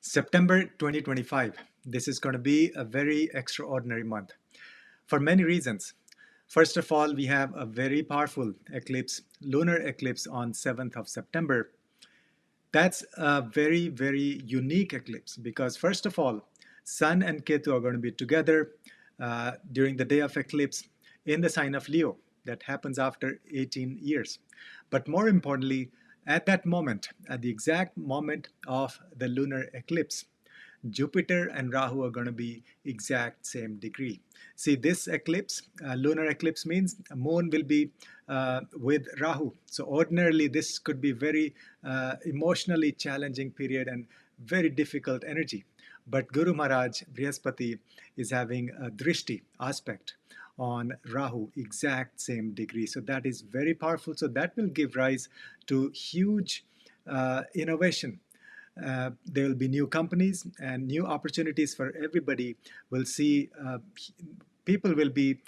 September 2025. This is going to be a very extraordinary month for many reasons. First of all, we have a very powerful eclipse, lunar eclipse on 7th of September. That's a very, very unique eclipse because first of all, Sun and Ketu are going to be together during the day of eclipse in the sign of Leo. That happens after 18 years. But more importantly, at that moment, at the exact moment of the lunar eclipse, Jupiter and Rahu are going to be exact same degree. See, this eclipse, lunar eclipse means moon will be with Rahu. So ordinarily, this could be very emotionally challenging period and very difficult energy. But Guru Maharaj, Brihaspati, is having a drishti aspect on Rahu, exact same degree. So that is very powerful. So that will give rise to huge innovation. There will be new companies and new opportunities for everybody. We'll see people will be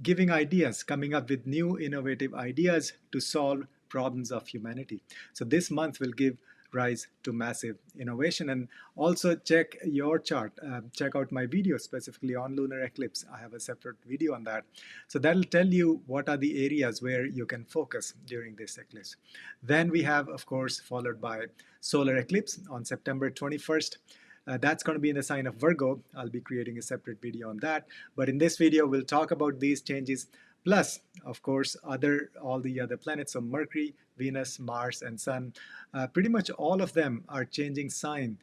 giving ideas, coming up with new innovative ideas to solve problems of humanity. So this month will give rise to massive innovation. And also check your chart, check out my video specifically on lunar eclipse. I have a separate video on that. So that'll tell you what are the areas where you can focus during this eclipse. Then we have, of course, followed by solar eclipse on September 21st. That's going to be in the sign of Virgo. I'll be creating a separate video on that. But in this video, we'll talk about these changes. Plus, of course, all the other planets, so Mercury, Venus, Mars, and Sun, pretty much all of them are changing sign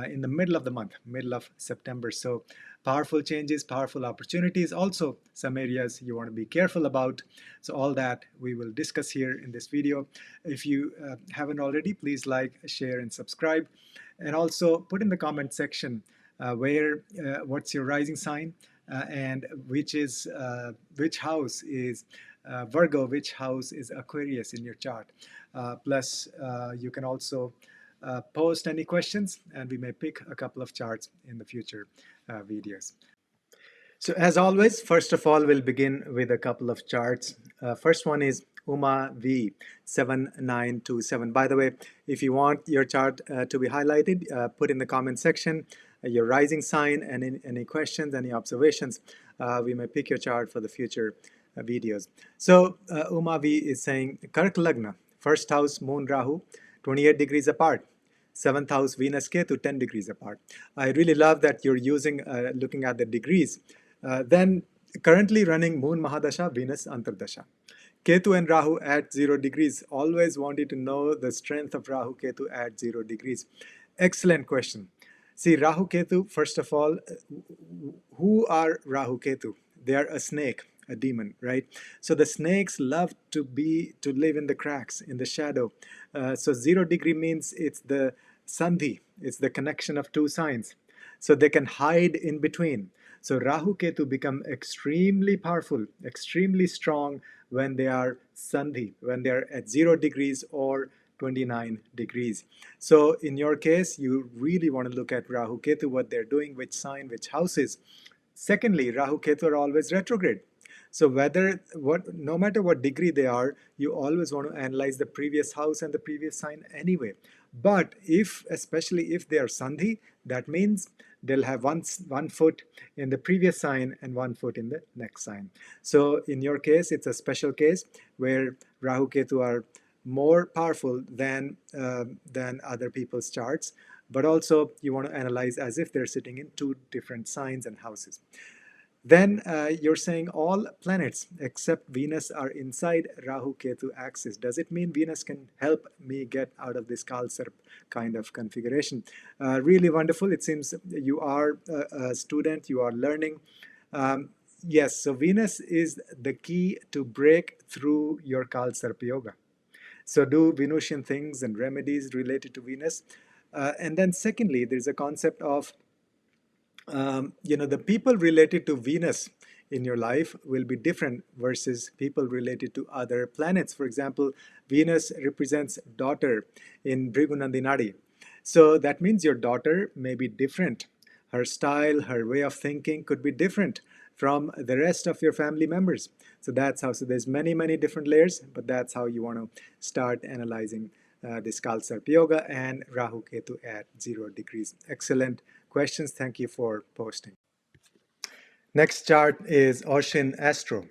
in the middle of the month, middle of September. So powerful changes, powerful opportunities. Also, some areas you want to be careful about. So all that we will discuss here in this video. If you haven't already, please like, share, and subscribe. And also put in the comment section what's your rising sign, and which house is Virgo, which house is Aquarius in your chart. Plus, you can also post any questions, and we may pick a couple of charts in the future videos. So as always, first of all, we'll begin with a couple of charts. First one is Uma V 7927. By the way, if you want your chart to be highlighted, put in the comment section your rising sign and any questions, any observations. We may pick your chart for the future videos. So Uma V is saying Kark Lagna, first house Moon Rahu, 28 degrees apart. 7th house Venus Ketu, 10 degrees apart. I really love that you're using looking at the degrees. Then currently running Moon Mahadasha, Venus Antardasha. Ketu and Rahu at 0 degrees. Always wanted to know the strength of Rahu Ketu at 0 degrees. Excellent question. See, Rahu Ketu, first of all, who are Rahu Ketu? They are a snake, a demon, right? So the snakes love to live in the cracks, in the shadow. So 0 degree means it's the sandhi, it's the connection of two signs. So they can hide in between. So Rahu Ketu become extremely powerful, extremely strong when they are sandhi, when they are at 0 degrees or 29 degrees. So in your case, you really want to look at Rahu Ketu, what they're doing, which sign, which houses. Secondly, Rahu Ketu are always retrograde. So no matter what degree they are, you always want to analyze the previous house and the previous sign anyway. But especially if they are sandhi, that means they'll have one foot in the previous sign and 1 foot in the next sign. So in your case, it's a special case where Rahu Ketu are more powerful than other people's charts. But also you want to analyze as if they're sitting in two different signs and houses. Then you're saying all planets except Venus are inside Rahu Ketu axis. Does it mean Venus can help me get out of this Kalsarp kind of configuration? Really wonderful. It seems you are a student, you are learning. Yes, so Venus is the key to break through your Kalsarp yoga. So do Venusian things and remedies related to Venus. And then secondly, there's a concept of the people related to Venus in your life will be different versus people related to other planets. For example, Venus represents daughter in Bhrigunandinadi. So that means your daughter may be different. Her style, her way of thinking could be different from the rest of your family members. So that's how, so there's many different layers, but that's how you want to start analyzing this Kalsarp Yoga, and Rahu Ketu at 0 degrees. Excellent questions. Thank you for posting. Next chart is Ocean Astro.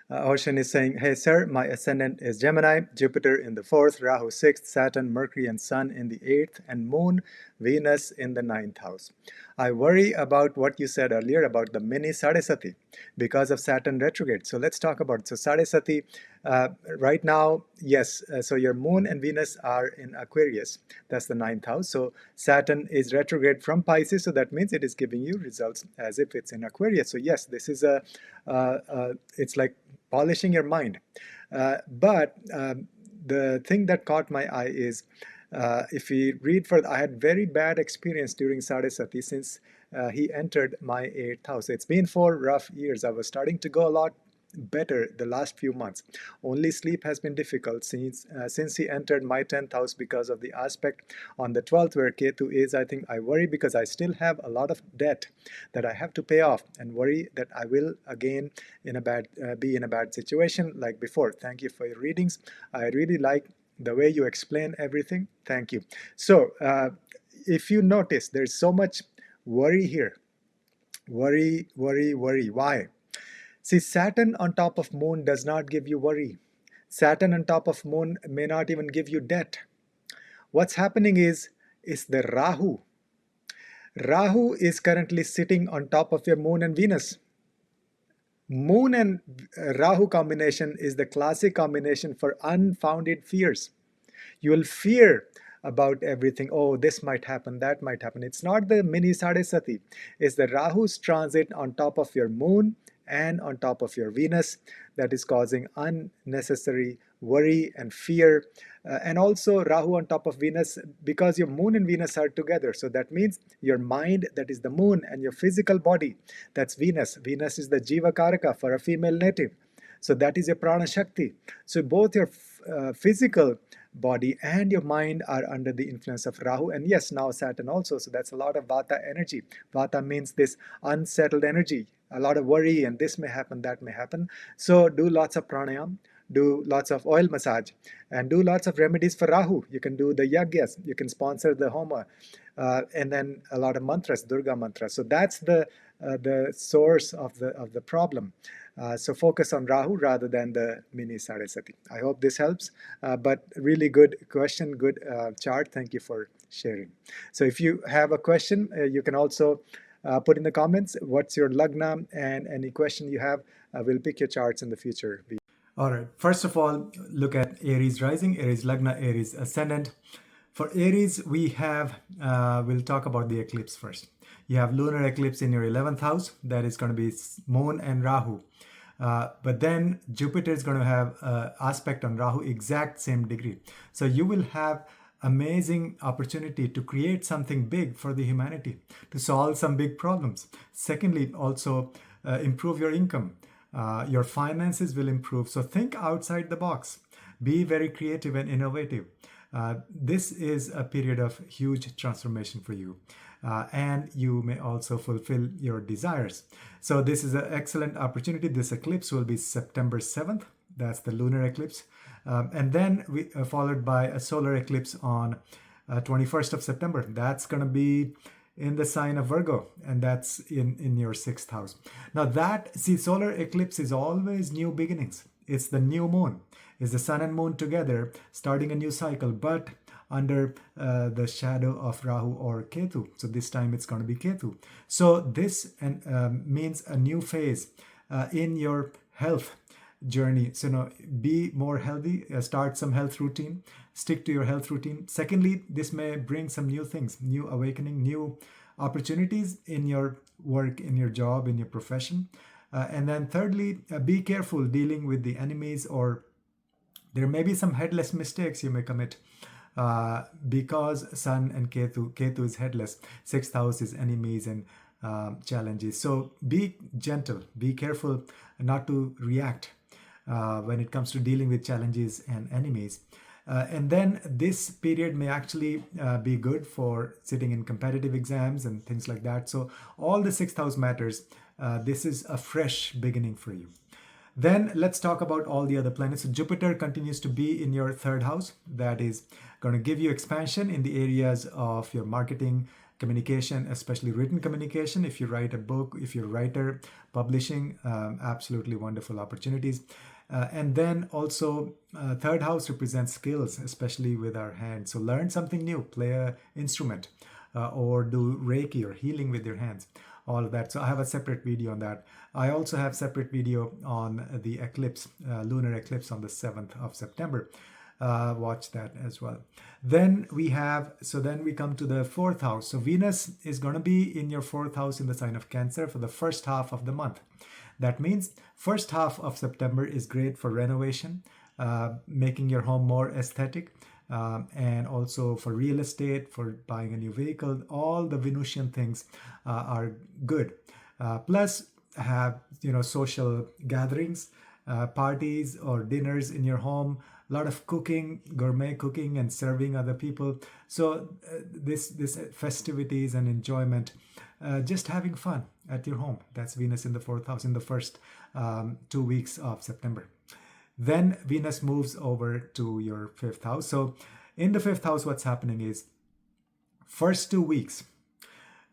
Ocean is saying, hey sir, my ascendant is Gemini, Jupiter in the 4th, Rahu 6th, Saturn, Mercury and Sun in the 8th, and Moon, Venus in the 9th house. I worry about what you said earlier about the mini Sadesati because of Saturn retrograde. So let's talk about it. So Sadesati, right now, yes, so your Moon and Venus are in Aquarius. That's the 9th house. So Saturn is retrograde from Pisces, so that means it is giving you results as if it's in Aquarius. So yes, this is it's like polishing your mind. But the thing that caught my eye is, if we read further, I had very bad experience during Sadesati since he entered my 8th house. It's been 4 rough years. I was starting to go a lot better the last few months. Only sleep has been difficult since he entered my 10th house because of the aspect on the 12th where Ketu is. I think I worry because I still have a lot of debt that I have to pay off, and worry that I will again be in a bad situation like before. Thank you for your readings. I really like the way you explain everything. Thank you. So if you notice, there's so much worry here. Worry, worry, worry. Why? See, Saturn on top of Moon does not give you worry. Saturn on top of Moon may not even give you debt. What's happening is the Rahu. Rahu is currently sitting on top of your Moon and Venus. Moon and Rahu combination is the classic combination for unfounded fears. You will fear about everything. Oh, this might happen, that might happen. It's not the mini Sadesati. It's the Rahu's transit on top of your Moon and on top of your Venus that is causing unnecessary worry and fear. And also Rahu on top of Venus, because your Moon and Venus are together. So that means your mind, that is the Moon, and your physical body, that's Venus. Venus is the Jiva Karaka for a female native. So that is your Prana Shakti. So both your physical body and your mind are under the influence of Rahu, and yes, now Saturn also. So that's a lot of Vata energy. Vata means this unsettled energy, a lot of worry, and this may happen, that may happen. So do lots of pranayam, do lots of oil massage, and do lots of remedies for Rahu. You can do the yagyas, you can sponsor the homa, and then a lot of mantras, Durga mantras. So that's the source of the problem. So focus on Rahu rather than the mini Saraswati. I hope this helps, but really good question, good chart. Thank you for sharing. So if you have a question, you can also put in the comments what's your Lagna, and any question you have, we'll pick your charts in the future. All right, first of all, look at Aries rising, Aries Lagna, Aries ascendant. For Aries, we have, we'll talk about the eclipse first. You have lunar eclipse in your 11th house. That is going to be Moon and Rahu. But then Jupiter is going to have aspect on Rahu, exact same degree. So you will have amazing opportunity to create something big for the humanity, to solve some big problems. Secondly, also improve your income. Your finances will improve. So think outside the box. Be very creative and innovative. This is a period of huge transformation for you. And you may also fulfill your desires. So this is an excellent opportunity. This eclipse will be September 7th. That's the lunar eclipse. And then we followed by a solar eclipse on 21st of September. That's going to be in the sign of Virgo, and that's in your 6th house. Now solar eclipse is always new beginnings. It's the new moon. It's the sun and moon together, starting a new cycle, but under the shadow of Rahu or Ketu. So this time it's going to be Ketu. So this means a new phase in your health journey. So be more healthy, start some health routine, stick to your health routine. Secondly, this may bring some new things, new awakening, new opportunities in your work, in your job, in your profession. And then thirdly, be careful dealing with the enemies, or there may be some headless mistakes you may commit. Because Sun and Ketu is headless, 6th house is enemies and challenges. So be gentle, be careful not to react when it comes to dealing with challenges and enemies. And then this period may actually be good for sitting in competitive exams and things like that. So all the 6th house matters. This is a fresh beginning for you. Then let's talk about all the other planets. So Jupiter continues to be in your third house. That is going to give you expansion in the areas of your marketing, communication, especially written communication. If you write a book, if you're a writer, publishing, absolutely wonderful opportunities. And then also, third house represents skills, especially with our hands. So learn something new, play an instrument, or do Reiki or healing with your hands, all of that. So I have a separate video on that. I also have separate video on the eclipse, lunar eclipse on the 7th of September. Watch that as well. Then we come to the fourth house. So Venus is going to be in your fourth house in the sign of Cancer for the first half of the month. That means first half of September is great for renovation, making your home more aesthetic, and also for real estate, for buying a new vehicle. All the Venusian things are good. Plus, have social gatherings, parties or dinners in your home. A lot of cooking, gourmet cooking, and serving other people. So this festivities and enjoyment, just having fun at your home. That's Venus in the fourth house in the first 2 weeks of September. Then Venus moves over to your fifth house. So in the fifth house, what's happening is first 2 weeks,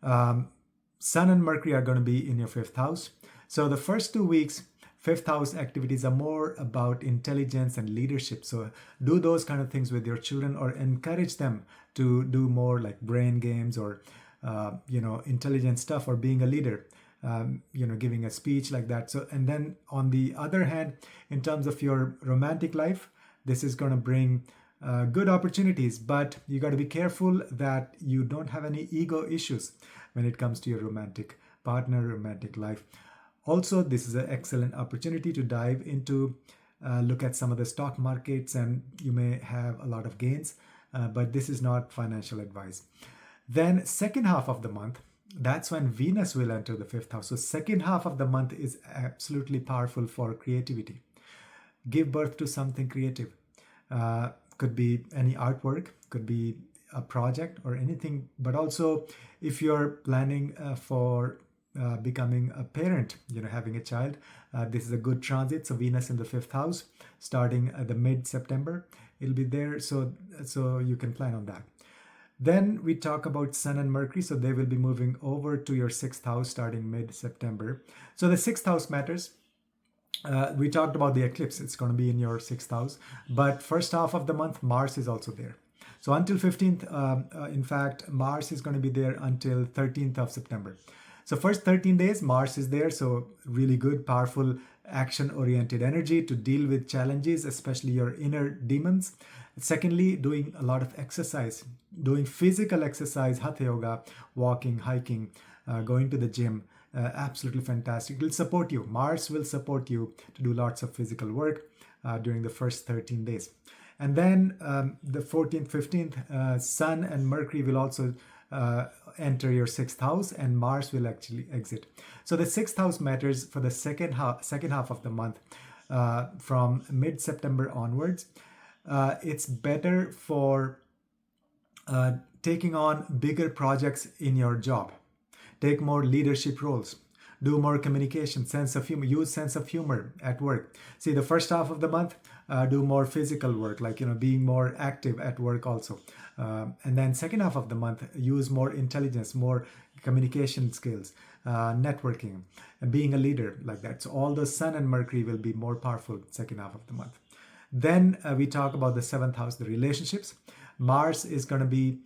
Sun and Mercury are going to be in your fifth house. So the first 2 weeks, fifth house activities are more about intelligence and leadership. So do those kind of things with your children, or encourage them to do more like brain games or intelligent stuff, or being a leader, giving a speech like that. So, and then on the other hand, in terms of your romantic life, this is going to bring good opportunities, but you got to be careful that you don't have any ego issues when it comes to your romantic partner, romantic life. Also, this is an excellent opportunity to dive into, look at some of the stock markets, and you may have a lot of gains, but this is not financial advice. Then second half of the month, that's when Venus will enter the fifth house. So second half of the month is absolutely powerful for creativity. Give birth to something creative. Could be any artwork, could be a project or anything, but also if you're planning for becoming a parent, having a child, this is a good transit. So Venus in the fifth house, starting at the mid-September, it'll be there. So you can plan on that. Then we talk about Sun and Mercury. So they will be moving over to your sixth house starting mid-September. So the sixth house matters. We talked about the eclipse. It's going to be in your sixth house. But first half of the month, Mars is also there. So until 15th, in fact, Mars is going to be there until 13th of September. So first 13 days, Mars is there. So really good, powerful, action-oriented energy to deal with challenges, especially your inner demons. Secondly, doing a lot of exercise, doing physical exercise, hatha yoga, walking, hiking, going to the gym. Absolutely fantastic. It will support you. Mars will support you to do lots of physical work during the first 13 days. And then the 14th, 15th, Sun and Mercury will also enter your sixth house, and Mars will actually exit. So the sixth house matters for the second half of the month, from mid-September onwards. It's better for taking on bigger projects in your job. Take more leadership roles. Do more communication, sense of humor. Use sense of humor at work. See, the first half of the month, do more physical work, like being more active at work also. And then second half of the month, use more intelligence, more communication skills, networking, and being a leader like that. So all the Sun and Mercury will be more powerful second half of the month. Then we talk about the seventh house, the relationships. Mars is going to be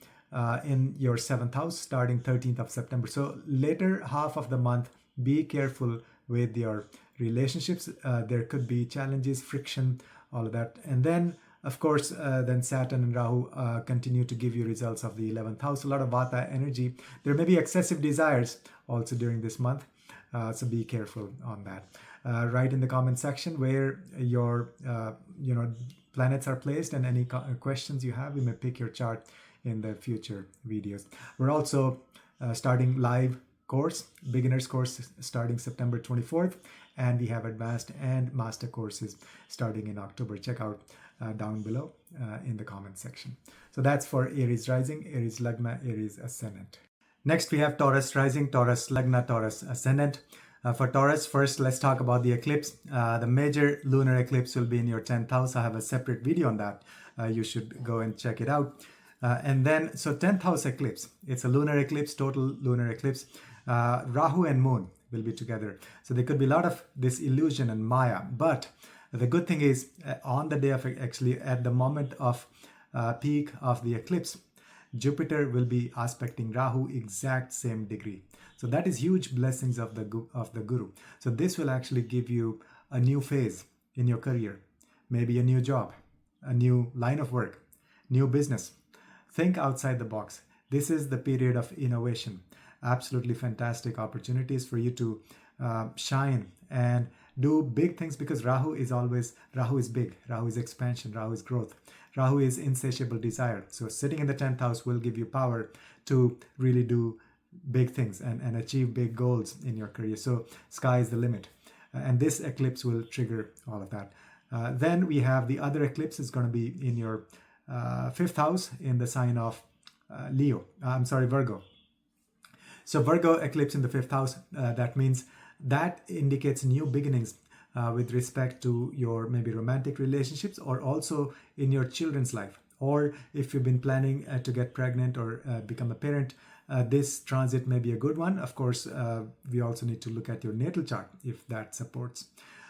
in your seventh house starting 13th of September. So later half of the month, be careful with your relationships. There could be challenges, friction, all of that. And then, of course, then Saturn and Rahu continue to give you results of the 11th house. A lot of Vata energy. There may be excessive desires also during this month. So be careful on that. Write in the comment section where your planets are placed, and any questions you have. We may pick your chart in the future videos. We're also starting live course, beginners course starting September 24th, and we have advanced and master courses starting in October. Check out down below in the comment section. So that's for Aries rising, Aries Lagna, Aries ascendant. Next we have Taurus rising, Taurus Lagna, Taurus ascendant. For Taurus, first let's talk about the eclipse. The major lunar eclipse will be in your 10th house. I have a separate video on that. You should go and check it out. And then, so 10th house eclipse, it's a lunar eclipse, total lunar eclipse. Rahu and Moon will be together. So there could be a lot of this illusion and Maya. But the good thing is, on the day of, actually at the moment of peak of the eclipse, Jupiter will be aspecting Rahu exact same degree. So that is huge blessings of the Guru. So this will actually give you a new phase in your career, maybe a new job, a new line of work, new business. Think outside the box. This is the period of innovation. Absolutely fantastic opportunities for you to shine and do big things, because Rahu is big, Rahu is expansion, Rahu is growth, Rahu is insatiable desire. So sitting in the 10th house will give you power to really do big things and achieve big goals in your career. So sky is the limit. And this eclipse will trigger all of that. Then we have the other eclipse is going to be in your 5th house in the sign of Virgo. So Virgo eclipse in the 5th house, that means that indicates new beginnings with respect to your maybe romantic relationships, or also in your children's life. Or if you've been planning to get pregnant or become a parent, this transit may be a good one. Of course, we also need to look at your natal chart if that supports.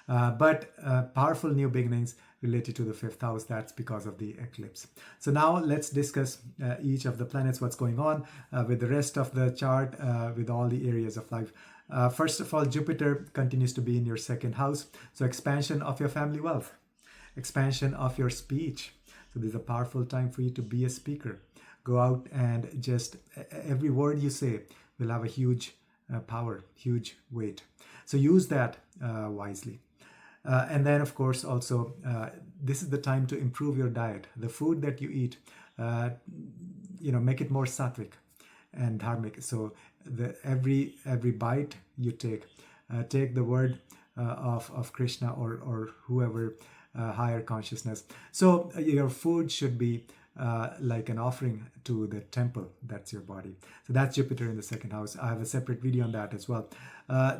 But powerful new beginnings related to the 5th house, that's because of the eclipse. So now let's discuss each of the planets, what's going on with the rest of the chart, with all the areas of life. First of all, Jupiter continues to be in your 2nd house. So expansion of your family wealth, expansion of your speech. So this is a powerful time for you to be a speaker. Go out and just every word you say will have a huge power, huge weight. So use that wisely. And then, of course, also, this is the time to improve your diet. The food that you eat, make it more sattvic and dharmic. So every bite you take the word of Krishna or whoever, higher consciousness. So your food should be like an offering to the temple, that's your body. So that's Jupiter in the 2nd house. I have a separate video on that as well.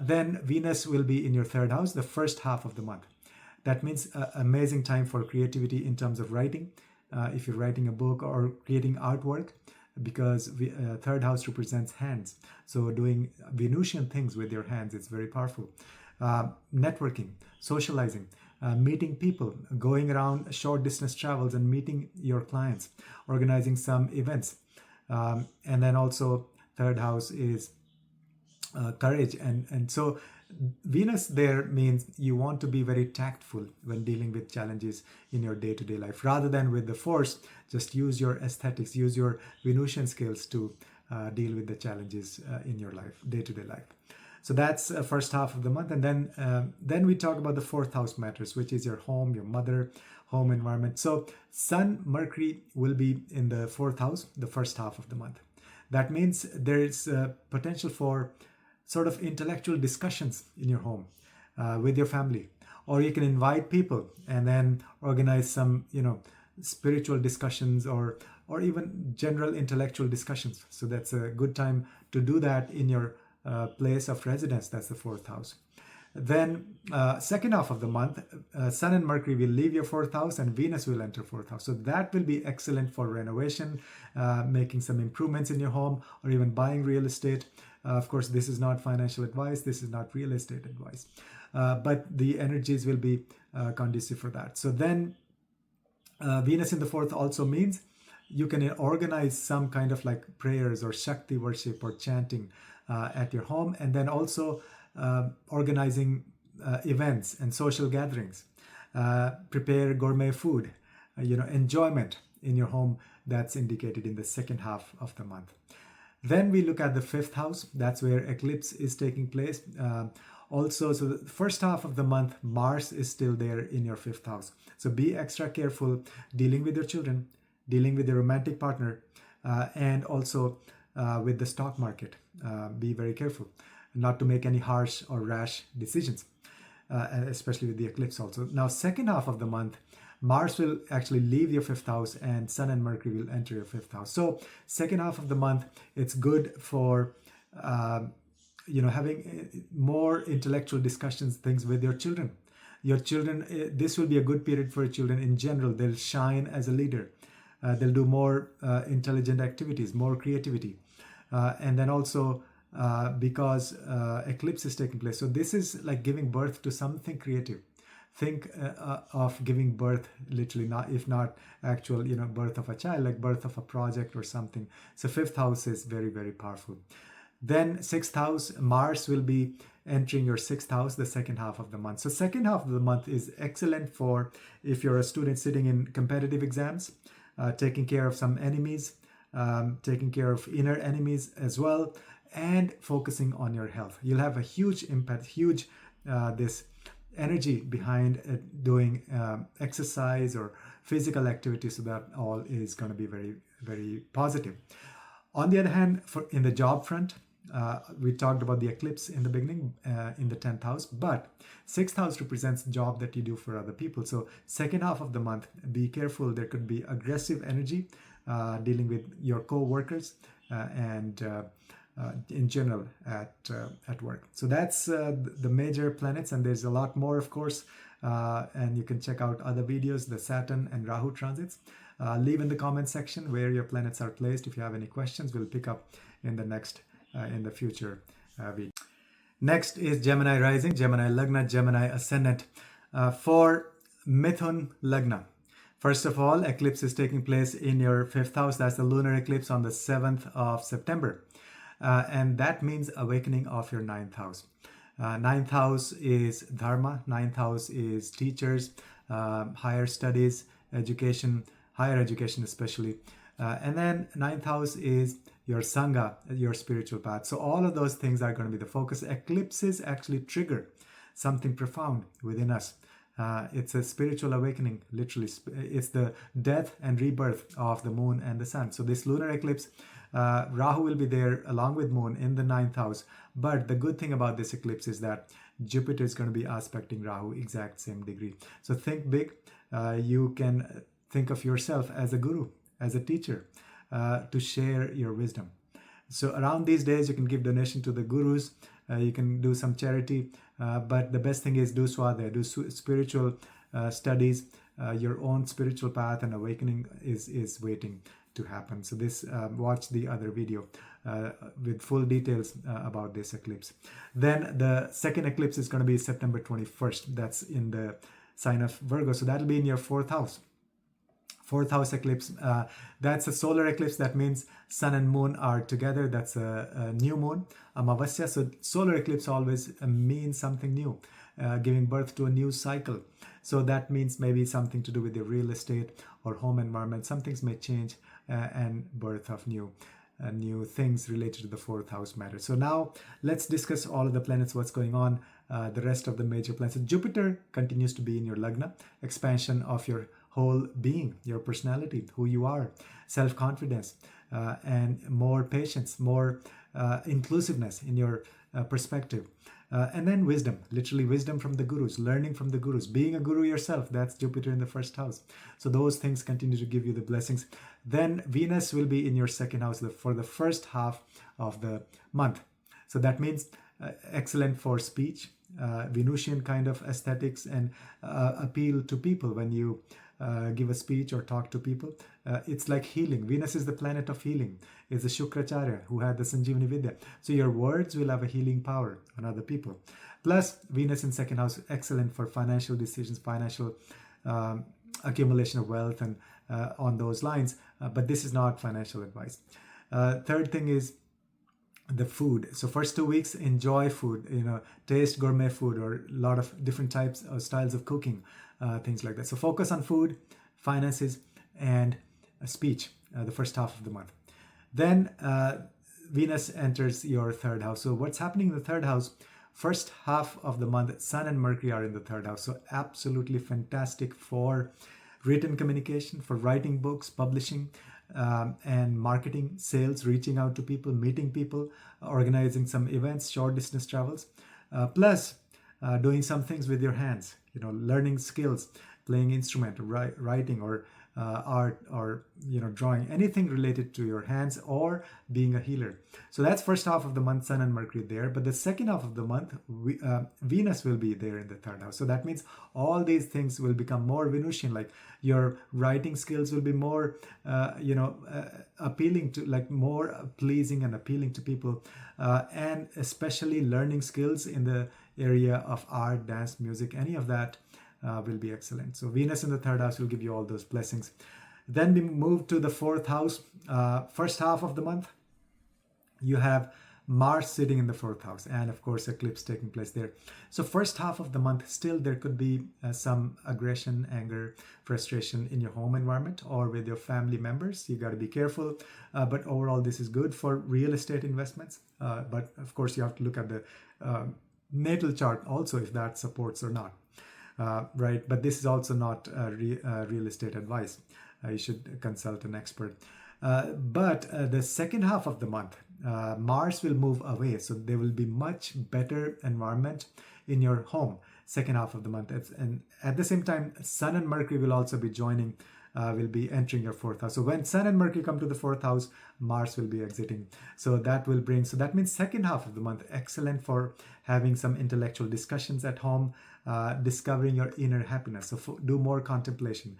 Then Venus will be in your 3rd house, the first half of the month. That means amazing time for creativity in terms of writing, if you're writing a book or creating artwork, because 3rd house represents hands. So doing Venusian things with your hands, it's very powerful. Networking, socializing, meeting people, going around short distance travels and meeting your clients, organizing some events. And then also 3rd house is courage. And so Venus there means you want to be very tactful when dealing with challenges in your day-to-day life. Rather than with the force, just use your aesthetics, use your Venusian skills to deal with the challenges in your life, day-to-day life. So that's first half of the month. And then we talk about the 4th house matters, which is your home, your mother, home environment. So Sun, Mercury will be in the 4th house, the first half of the month. That means there's potential for sort of intellectual discussions in your home with your family, or you can invite people and then organize some, spiritual discussions or even general intellectual discussions. So that's a good time to do that in your place of residence. That's the 4th house. Then 2nd half of the month, Sun and Mercury will leave your 4th house and Venus will enter 4th house. So that will be excellent for renovation, making some improvements in your home, or even buying real estate. Of course, this is not financial advice. This is not real estate advice. But the energies will be conducive for that. So then Venus in the 4th also means you can organize some kind of like prayers or Shakti worship or chanting at your home. And then also organizing events and social gatherings. Prepare gourmet food, enjoyment in your home. That's indicated in the 2nd half of the month. Then we look at the 5th house. That's where eclipse is taking place. So the first half of the month, Mars is still there in your 5th house. So be extra careful dealing with your children, dealing with your romantic partner, and also with the stock market. Be very careful not to make any harsh or rash decisions, especially with the eclipse also. Now, 2nd half of the month, Mars will actually leave your 5th house and Sun and Mercury will enter your 5th house. So 2nd half of the month, it's good for, having more intellectual discussions, things with your children. Your children, this will be a good period for your children in general. They'll shine as a leader. They'll do more intelligent activities, more creativity. And then also because eclipse is taking place. So this is like giving birth to something creative. Think of giving birth, literally, not if not actual, birth of a child, like birth of a project or something. So fifth house is very, very powerful. Then sixth house, Mars will be entering your sixth house the second half of the month. So second half of the month is excellent for if you're a student sitting in competitive exams, taking care of some enemies, taking care of inner enemies as well, and focusing on your health. You'll have a huge impact, this energy behind doing exercise or physical activity. So that all is going to be very, very positive. On the other hand, in the job front, we talked about the eclipse in the beginning in the 10th house, but 6th house represents the job that you do for other people. So second half of the month, be careful. There could be aggressive energy dealing with your co-workers and in general at work. So that's the major planets, and there's a lot more, of course, and you can check out other videos, the Saturn and Rahu transits. Leave in the comment section where your planets are placed. If you have any questions, we'll pick up in the future video. Next is Gemini rising, Gemini Lagna, Gemini ascendant. For Mithun Lagna, first of all, eclipse is taking place in your fifth house. That's the lunar eclipse on the 7th of September. And that means awakening of your ninth house. Ninth house is dharma. Ninth house is teachers, higher studies, education, higher education especially. And then ninth house is your sangha, your spiritual path. So all of those things are going to be the focus. Eclipses actually trigger something profound within us. It's a spiritual awakening, literally. It's the death and rebirth of the moon and the sun. So this lunar eclipse, Rahu will be there along with moon in the ninth house. But the good thing about this eclipse is that Jupiter is going to be aspecting Rahu exact same degree. So think big. You can think of yourself as a guru, as a teacher, to share your wisdom. So around these days, you can give donation to the gurus. You can do some charity. But the best thing is do swadhyaya, do spiritual studies. Your own spiritual path and awakening is waiting to happen. So this, watch the other video with full details about this eclipse. Then the second eclipse is going to be September 21st. That's in the sign of Virgo. So that'll be in your fourth house. Fourth house eclipse, that's a solar eclipse. That means sun and moon are together. That's a new moon, Amavasya. So solar eclipse always means something new, giving birth to a new cycle. So that means maybe something to do with the real estate or home environment. Some things may change and birth of new things related to the fourth house matter. So now let's discuss all of the planets, what's going on, the rest of the major planets. So Jupiter continues to be in your Lagna, expansion of your whole being, your personality, who you are, self-confidence, and more patience, more inclusiveness in your perspective. And then wisdom, literally wisdom from the gurus, learning from the gurus, being a guru yourself. That's Jupiter in the first house. So those things continue to give you the blessings. Then Venus will be in your second house for the first half of the month. So that means excellent for speech, Venusian kind of aesthetics and appeal to people when you give a speech or talk to people. It's like healing. Venus is the planet of healing. It's the Shukracharya who had the Sanjeevani Vidya. So your words will have a healing power on other people. Plus, Venus in second house, excellent for financial decisions, financial accumulation of wealth and on those lines. But this is not financial advice. Third thing is the food. So first 2 weeks, enjoy food, taste gourmet food or a lot of different types of styles of cooking, things like that. So focus on food, finances, and speech the first half of the month. Then Venus enters your third house. So what's happening in the third house? First half of the month, Sun and Mercury are in the third house. So absolutely fantastic for written communication, for writing books, publishing, and marketing, sales, reaching out to people, meeting people, organizing some events, short distance travels, plus doing some things with your hands, learning skills, playing instrument, writing, or art, or drawing, anything related to your hands, or being a healer. So that's first half of the month, Sun and Mercury there. But the second half of the month, Venus will be there in the third house. So that means all these things will become more Venusian. Like your writing skills will be more appealing to, like more pleasing and appealing to people, and especially learning skills in the area of art, dance, music, any of that will be excellent. So Venus in the third house will give you all those blessings. Then we move to the fourth house. First half of the month, you have Mars sitting in the fourth house, and of course eclipse taking place there. So first half of the month, still there could be some aggression, anger, frustration in your home environment or with your family members. You got to be careful, but overall this is good for real estate investments. But of course you have to look at the natal chart also, if that supports or not. Right, but this is also not real estate advice. You should consult an expert. But the second half of the month, Mars will move away, so there will be much better environment in your home second half of the month. And at the same time, Sun and Mercury will also be joining, will be entering your fourth house. So when Sun and Mercury come to the fourth house, Mars will be exiting. So that will bring, so that means second half of the month, excellent for having some intellectual discussions at home, discovering your inner happiness. So do more contemplation,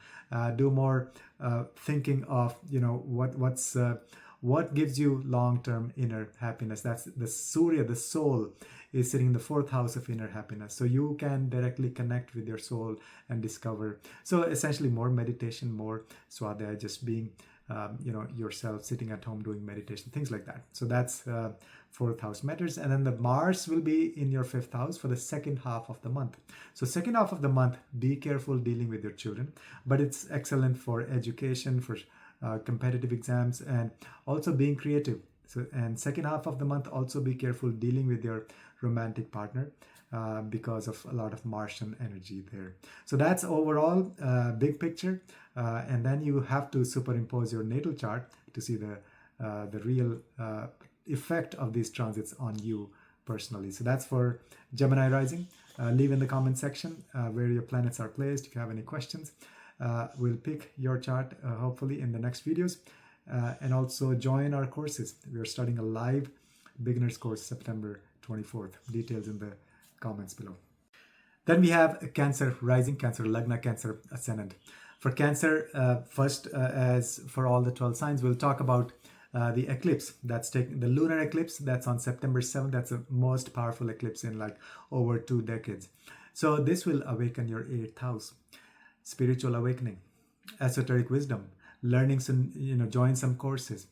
do more thinking of, what gives you long-term inner happiness. That's the Surya, the soul, is sitting in the fourth house of inner happiness. So you can directly connect with your soul and discover. So essentially more meditation, more swadhyaya, just being, yourself, sitting at home doing meditation, things like that. So that's fourth house matters. And then the Mars will be in your fifth house for the second half of the month. So second half of the month, be careful dealing with your children, but it's excellent for education, for competitive exams, and also being creative. So, and second half of the month, also be careful dealing with your romantic partner because of a lot of Martian energy there. So that's overall big picture. And then you have to superimpose your natal chart to see the real effect of these transits on you personally. So that's for Gemini rising. Leave in the comment section where your planets are placed. If you have any questions, we'll pick your chart hopefully in the next videos. And also join our courses. We are starting a live beginners course September 24th. Details in the comments below. Then we have Cancer rising, Cancer Lagna, Cancer ascendant. For Cancer, first, as for all the 12 signs, we'll talk about the eclipse that's taking, the lunar eclipse that's on September 7th. That's the most powerful eclipse in like over 2 decades. So this will awaken your 8th house. Spiritual awakening, esoteric wisdom, learning some, join some courses,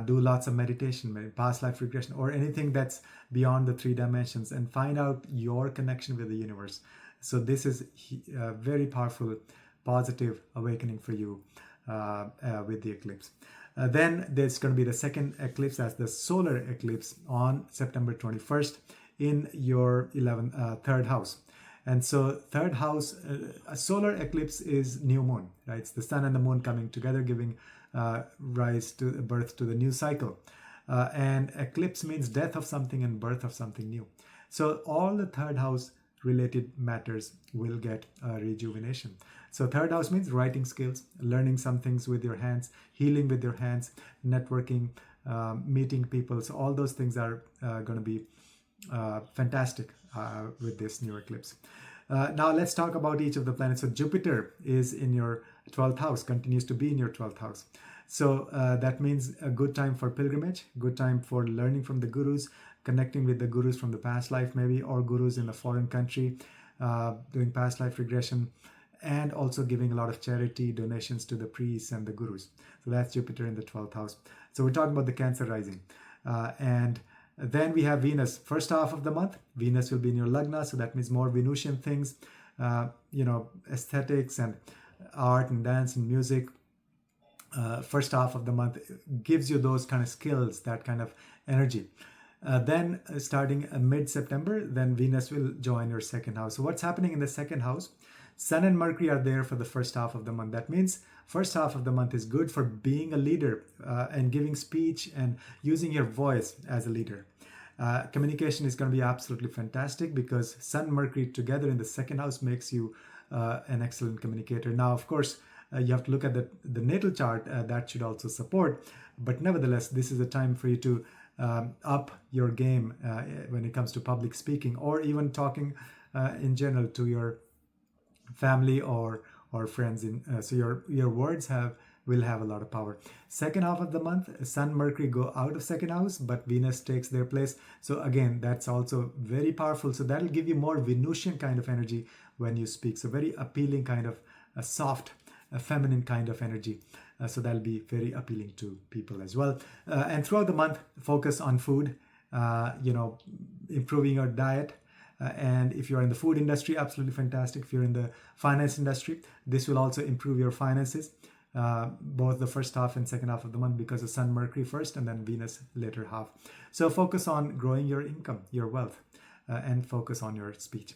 do lots of meditation, maybe past life regression, or anything that's beyond the 3 dimensions, and find out your connection with the universe. So this is a very powerful, positive awakening for you with the eclipse. Then there's going to be the second eclipse as the solar eclipse on September 21st in your third house. And so third house, a solar eclipse is new moon, right? It's the sun and the moon coming together, giving birth to the new cycle. And eclipse means death of something and birth of something new. So all the third house related matters will get rejuvenation. So third house means writing skills, learning some things with your hands, healing with your hands, networking, meeting people. So all those things are going to be fantastic with this new eclipse. Now let's talk about each of the planets. So Jupiter is in your 12th house, continues to be in your 12th house. So that means a good time for pilgrimage, good time for learning from the gurus, connecting with the gurus from the past life maybe, or gurus in a foreign country, doing past life regression, and also giving a lot of charity donations to the priests and the gurus. So that's Jupiter in the 12th house. So we're talking about the Cancer rising. And then we have Venus. First half of the month, Venus will be in your Lagna, so that means more Venusian things, aesthetics and art and dance and music. First half of the month gives you those kind of skills, that kind of energy. Then starting mid-September, then Venus will join your second house. So what's happening in the second house? Sun and Mercury are there for the first half of the month. That means first half of the month is good for being a leader and giving speech and using your voice as a leader. Communication is going to be absolutely fantastic because Sun and Mercury together in the second house makes you an excellent communicator. Now, of course, You have to look at the natal chart. That should also support. But nevertheless, this is a time for you to up your game when it comes to public speaking, or even talking in general to your family or friends. So your words will have a lot of power. Second half of the month, Sun, Mercury go out of second house, but Venus takes their place. So again, that's also very powerful. So that'll give you more Venusian kind of energy when you speak. So very appealing kind of a soft, a feminine kind of energy. So that'll be very appealing to people as well. And throughout the month, focus on food, improving your diet. And if you're in the food industry, absolutely fantastic. If you're in the finance industry, this will also improve your finances, both the first half and second half of the month, because of Sun, Mercury first, and then Venus later half. So focus on growing your income, your wealth, and focus on your speech.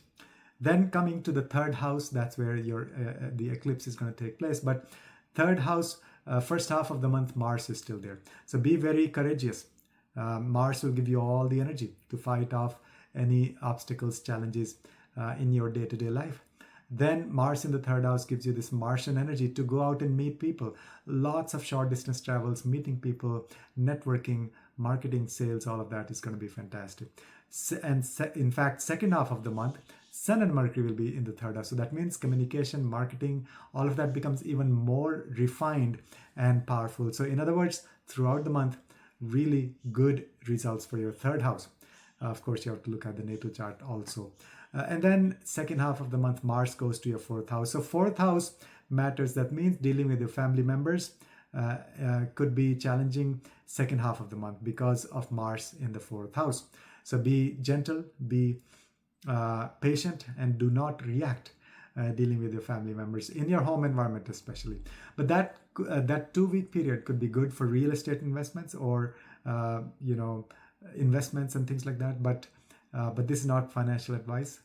Then coming to the third house, that's where the eclipse is going to take place. But third house, first half of the month, Mars is still there. So be very courageous. Mars will give you all the energy to fight off any obstacles, challenges in your day-to-day life. Then Mars in the third house gives you this Martian energy to go out and meet people. Lots of short distance travels, meeting people, networking, marketing, sales, all of that is going to be fantastic. In fact, second half of the month, Sun and Mercury will be in the third house. So that means communication, marketing, all of that becomes even more refined and powerful. So in other words, throughout the month, really good results for your third house. Of course, you have to look at the natal chart also. And then second half of the month, Mars goes to your fourth house. So fourth house matters. That means dealing with your family members could be challenging second half of the month because of Mars in the fourth house. So be gentle, be patient, and do not react dealing with your family members in your home environment especially. But that 2-week period could be good for real estate investments or investments and things like that. But this is not financial advice.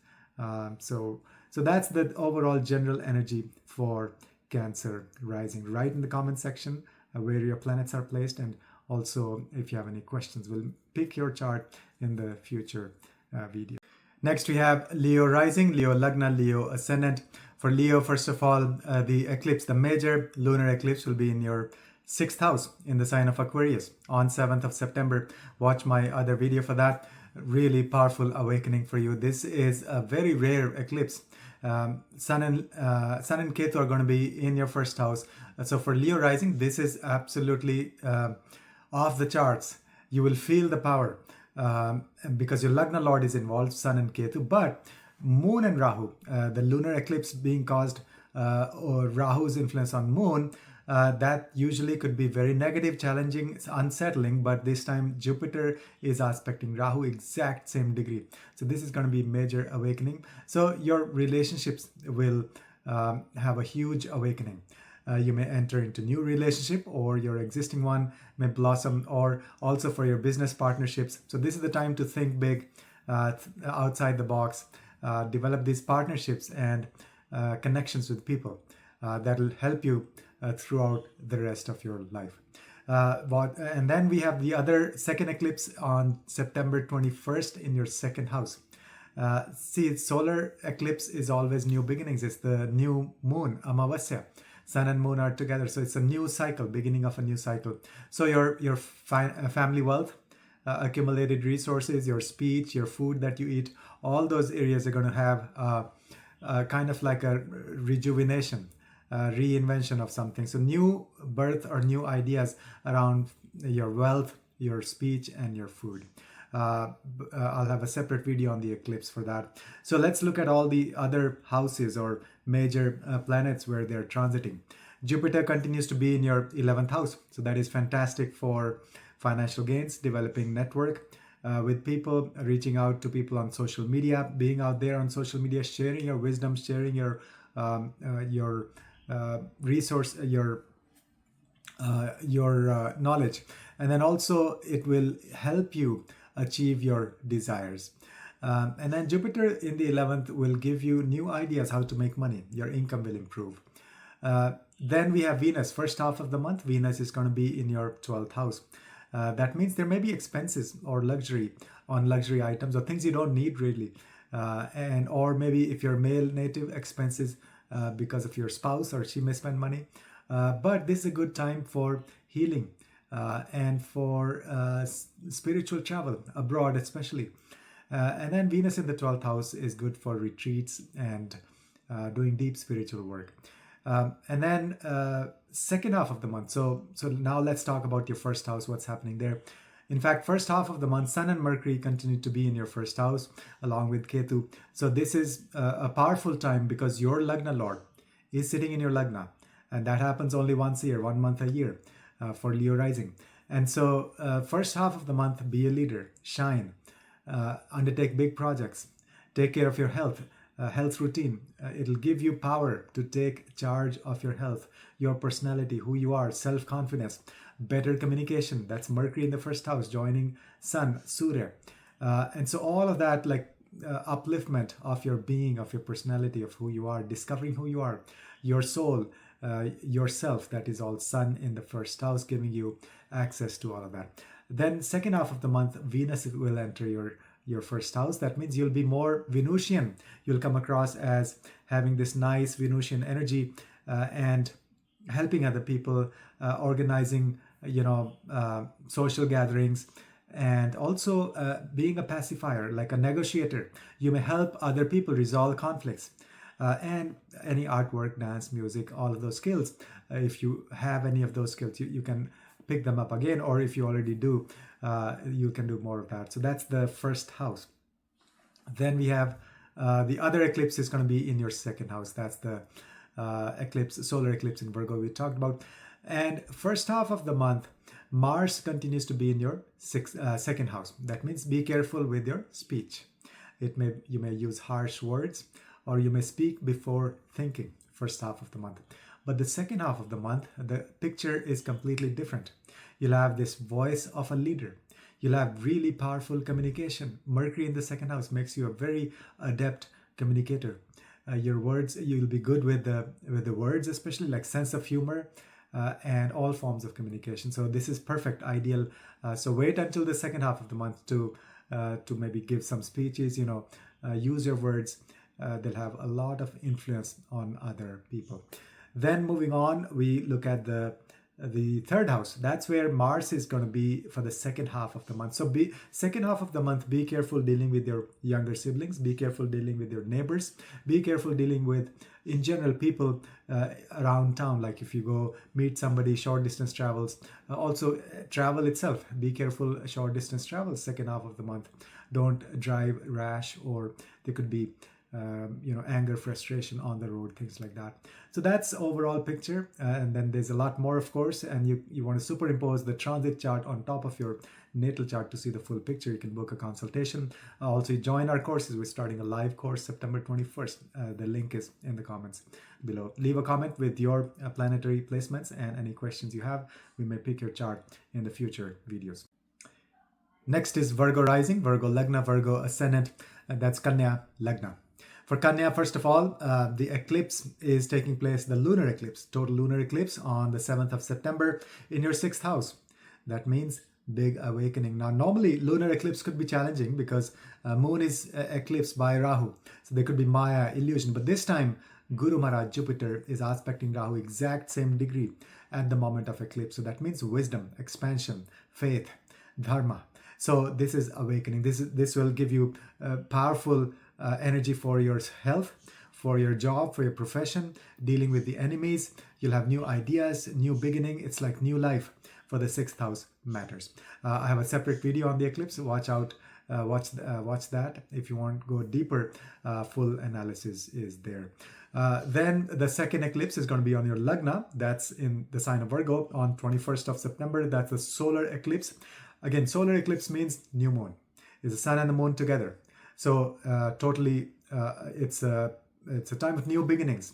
So that's the overall general energy for Cancer rising. Write in the comment section where your planets are placed, and also if you have any questions, we'll pick your chart in the future video. Next we have Leo rising, Leo Lagna, Leo ascendant. For Leo, first of all, the eclipse, the major lunar eclipse will be in your 6th house in the sign of Aquarius on 7th of September. Watch my other video for that. Really powerful awakening for you. This is a very rare eclipse. Sun and Ketu are going to be in your 1st house. So for Leo rising, this is absolutely off the charts. You will feel the power because your Lagna Lord is involved, Sun and Ketu. But Moon and Rahu, the lunar eclipse being caused or Rahu's influence on Moon, that usually could be very negative, challenging, unsettling, but this time Jupiter is aspecting Rahu exact same degree. So this is going to be major awakening. So your relationships will have a huge awakening. You may enter into new relationship, or your existing one may blossom, or also for your business partnerships. So this is the time to think big, outside the box, develop these partnerships and connections with people that will help you throughout the rest of your life. And then we have the other second eclipse on September 21st in your 2nd house. See, solar eclipse is always new beginnings. It's the new moon, Amavasya. Sun and moon are together. So it's a new cycle, beginning of a new cycle. So your family wealth, accumulated resources, your speech, your food that you eat, all those areas are going to have kind of like a rejuvenation, reinvention of something. So new birth or new ideas around your wealth, your speech, and your food. I'll have a separate video on the eclipse for that. So let's look at all the other houses or major planets where they're transiting. Jupiter continues to be in your 11th house. So that is fantastic for financial gains, developing network with people, reaching out to people on social media, being out there on social media, sharing your wisdom, sharing your resource, your knowledge. And then also it will help you achieve your desires. And then Jupiter in the 11th will give you new ideas how to make money. Your income will improve. Then we have Venus. First half of the month, Venus is going to be in your 12th house. That means there may be expenses or luxury on luxury items or things you don't need really. Or maybe if you're male native, expenses because of your spouse, or she may spend money. But this is a good time for healing and for spiritual travel abroad, especially. And then Venus in the 12th house is good for retreats and doing deep spiritual work. And then second half of the month. So now let's talk about your first house, what's happening there. In fact, first half of the month, Sun and Mercury continue to be in your first house along with Ketu. So this is a powerful time because your Lagna Lord is sitting in your Lagna. And that happens only once a year, 1 month a year for Leo rising. And so first half of the month, be a leader, shine, undertake big projects, take care of your health routine. It'll give you power to take charge of your health, your personality, who you are, self-confidence, better communication. That's Mercury in the first house joining Sun, Surya. And so all of that, like upliftment of your being, of your personality, of who you are, discovering who you are, your soul, yourself, that is all Sun in the first house, giving you access to all of that. Then second half of the month, Venus will enter your first house. That means you'll be more Venusian. You'll come across as having this nice Venusian energy and helping other people, organizing, social gatherings, and also being a pacifier, like a negotiator. You may help other people resolve conflicts. And any artwork, dance, music, all of those skills. If you have any of those skills, you can pick them up again, or if you already do, you can do more of that. So that's the first house. Then we have the other eclipse is going to be in your second house. That's the eclipse, solar eclipse in Virgo we talked about. And first half of the month, Mars continues to be in your second house. That means be careful with your speech. You may use harsh words, or you may speak before thinking, first half of the month. But the second half of the month, the picture is completely different. You'll have this voice of a leader. You'll have really powerful communication. Mercury in the second house makes you a very adept communicator. Your words, you'll be good with the words, especially like sense of humor and all forms of communication. So this is perfect, ideal. So wait until the second half of the month to maybe give some speeches, use your words. They'll have a lot of influence on other people. Then moving on, we look at the third house. That's where Mars is going to be for the second half of the month. So second half of the month, be careful dealing with your younger siblings. Be careful dealing with your neighbors. Be careful dealing with, in general, people around town. Like if you go meet somebody, short distance travels. Also travel itself. Be careful short distance travels second half of the month. Don't drive rash, or there could be anger, frustration on the road, things like that. So that's overall picture. And then there's a lot more, of course, and you want to superimpose the transit chart on top of your natal chart to see the full picture. You can book a consultation. Also, join our courses. We're starting a live course September 21st. The link is in the comments below. Leave a comment with your planetary placements and any questions you have. We may pick your chart in the future videos. Next is Virgo rising, Virgo Lagna, Virgo ascendant, and that's Kanya Lagna. For Kanya, first of all, the eclipse is taking place, the lunar eclipse, total lunar eclipse on the 7th of September in your 6th house. That means big awakening. Now, normally lunar eclipse could be challenging because moon is eclipsed by Rahu. So there could be Maya, illusion. But this time, Guru Maharaj, Jupiter, is aspecting Rahu exact same degree at the moment of eclipse. So that means wisdom, expansion, faith, dharma. So this is awakening. This will give you powerful energy for your health, for your job, for your profession, dealing with the enemies. You'll have new ideas, new beginning. It's like new life for the 6th house matters. I have a separate video on the eclipse. Watch out, watch that. If you want to go deeper, full analysis is there. Then the second eclipse is going to be on your Lagna. That's in the sign of Virgo on 21st of September. That's a solar eclipse. Again, solar eclipse means new moon. It's the sun and the moon together. So totally, it's a time of new beginnings.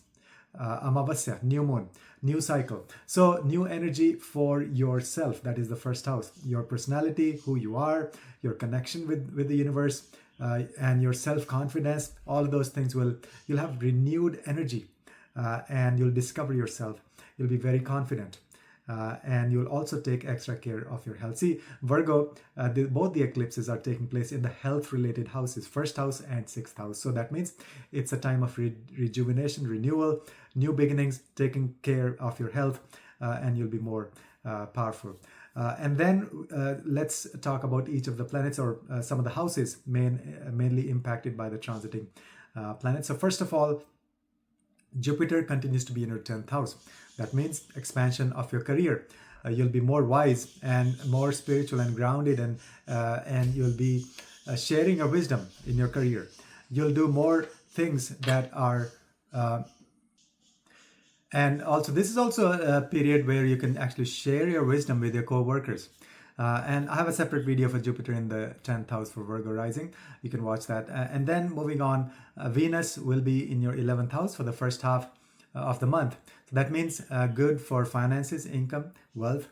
Amavasya, new moon, new cycle. So new energy for yourself. That is the first house. Your personality, who you are, your connection with the universe, and your self-confidence. All of those things you'll have renewed energy, and you'll discover yourself. You'll be very confident. And you'll also take extra care of your health. See, Virgo, both the eclipses are taking place in the health-related houses, first house and sixth house. So that means it's a time of rejuvenation, renewal, new beginnings, taking care of your health, and you'll be more powerful. And then let's talk about each of the planets, or some of the houses mainly impacted by the transiting planets. So first of all, Jupiter continues to be in your 10th house. That means expansion of your career. You'll be more wise and more spiritual and grounded, and you'll be sharing your wisdom in your career. You'll do more things that are and also this is also a period where you can actually share your wisdom with your co-workers. And I have a separate video for Jupiter in the 10th house for Virgo rising. You can watch that. And then moving on, Venus will be in your 11th house for the first half of the month. So that means good for finances, income, wealth,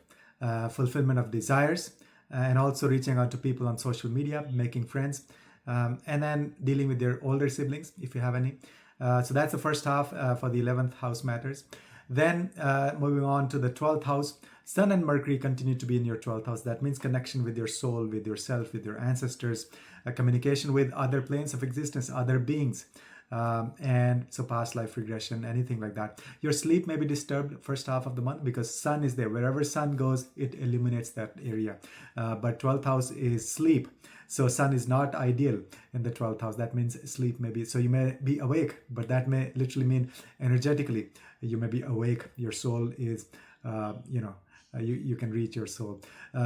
fulfillment of desires, and also reaching out to people on social media, making friends, and then dealing with your older siblings if you have any. So that's the first half for the 11th house matters. Then moving on to the 12th house, Sun and Mercury continue to be in your 12th house. That means connection with your soul, with yourself, with your ancestors, communication with other planes of existence, other beings. And so past life regression, anything like that. Your sleep may be disturbed first half of the month because Sun is there. Wherever Sun goes, it illuminates that area. But 12th house is sleep. So Sun is not ideal in the 12th house. That means sleep may be, so you may be awake, but that may literally mean energetically, you may be awake. Your soul is, you can reach your soul.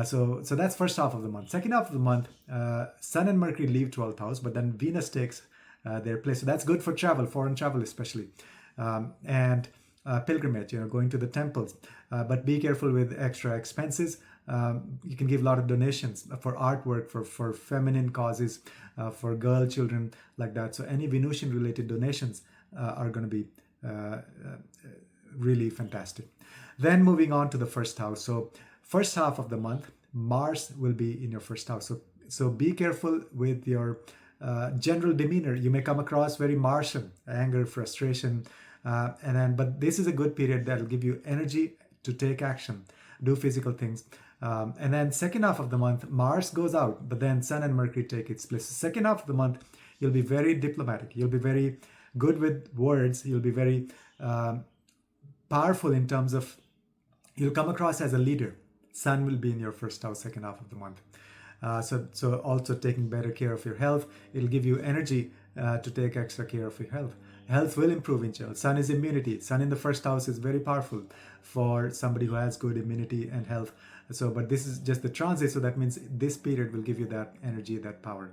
So that's first half of the month. Second half of the month, Sun and Mercury leave 12th house, but then Venus takes their place. So that's good for travel, foreign travel especially, and pilgrimage, going to the temples. But be careful with extra expenses. You can give a lot of donations for artwork, for feminine causes, for girl children, like that. So any Venusian related donations are going to be really fantastic. Then moving on to the first house. So first half of the month, Mars will be in your first house. So be careful with your general demeanor. You may come across very Martian, anger, frustration, but this is a good period that will give you energy to take action, do physical things. And then second half of the month, Mars goes out, but then Sun and Mercury take its place. Second half of the month, you'll be very diplomatic. You'll be very good with words. You'll be very powerful in terms of, you'll come across as a leader. Sun will be in your first house, second half of the month. So also taking better care of your health. It'll give you energy to take extra care of your health. Health will improve in general. Sun is immunity. Sun in the first house is very powerful for somebody who has good immunity and health. But this is just the transit, so that means this period will give you that energy, that power.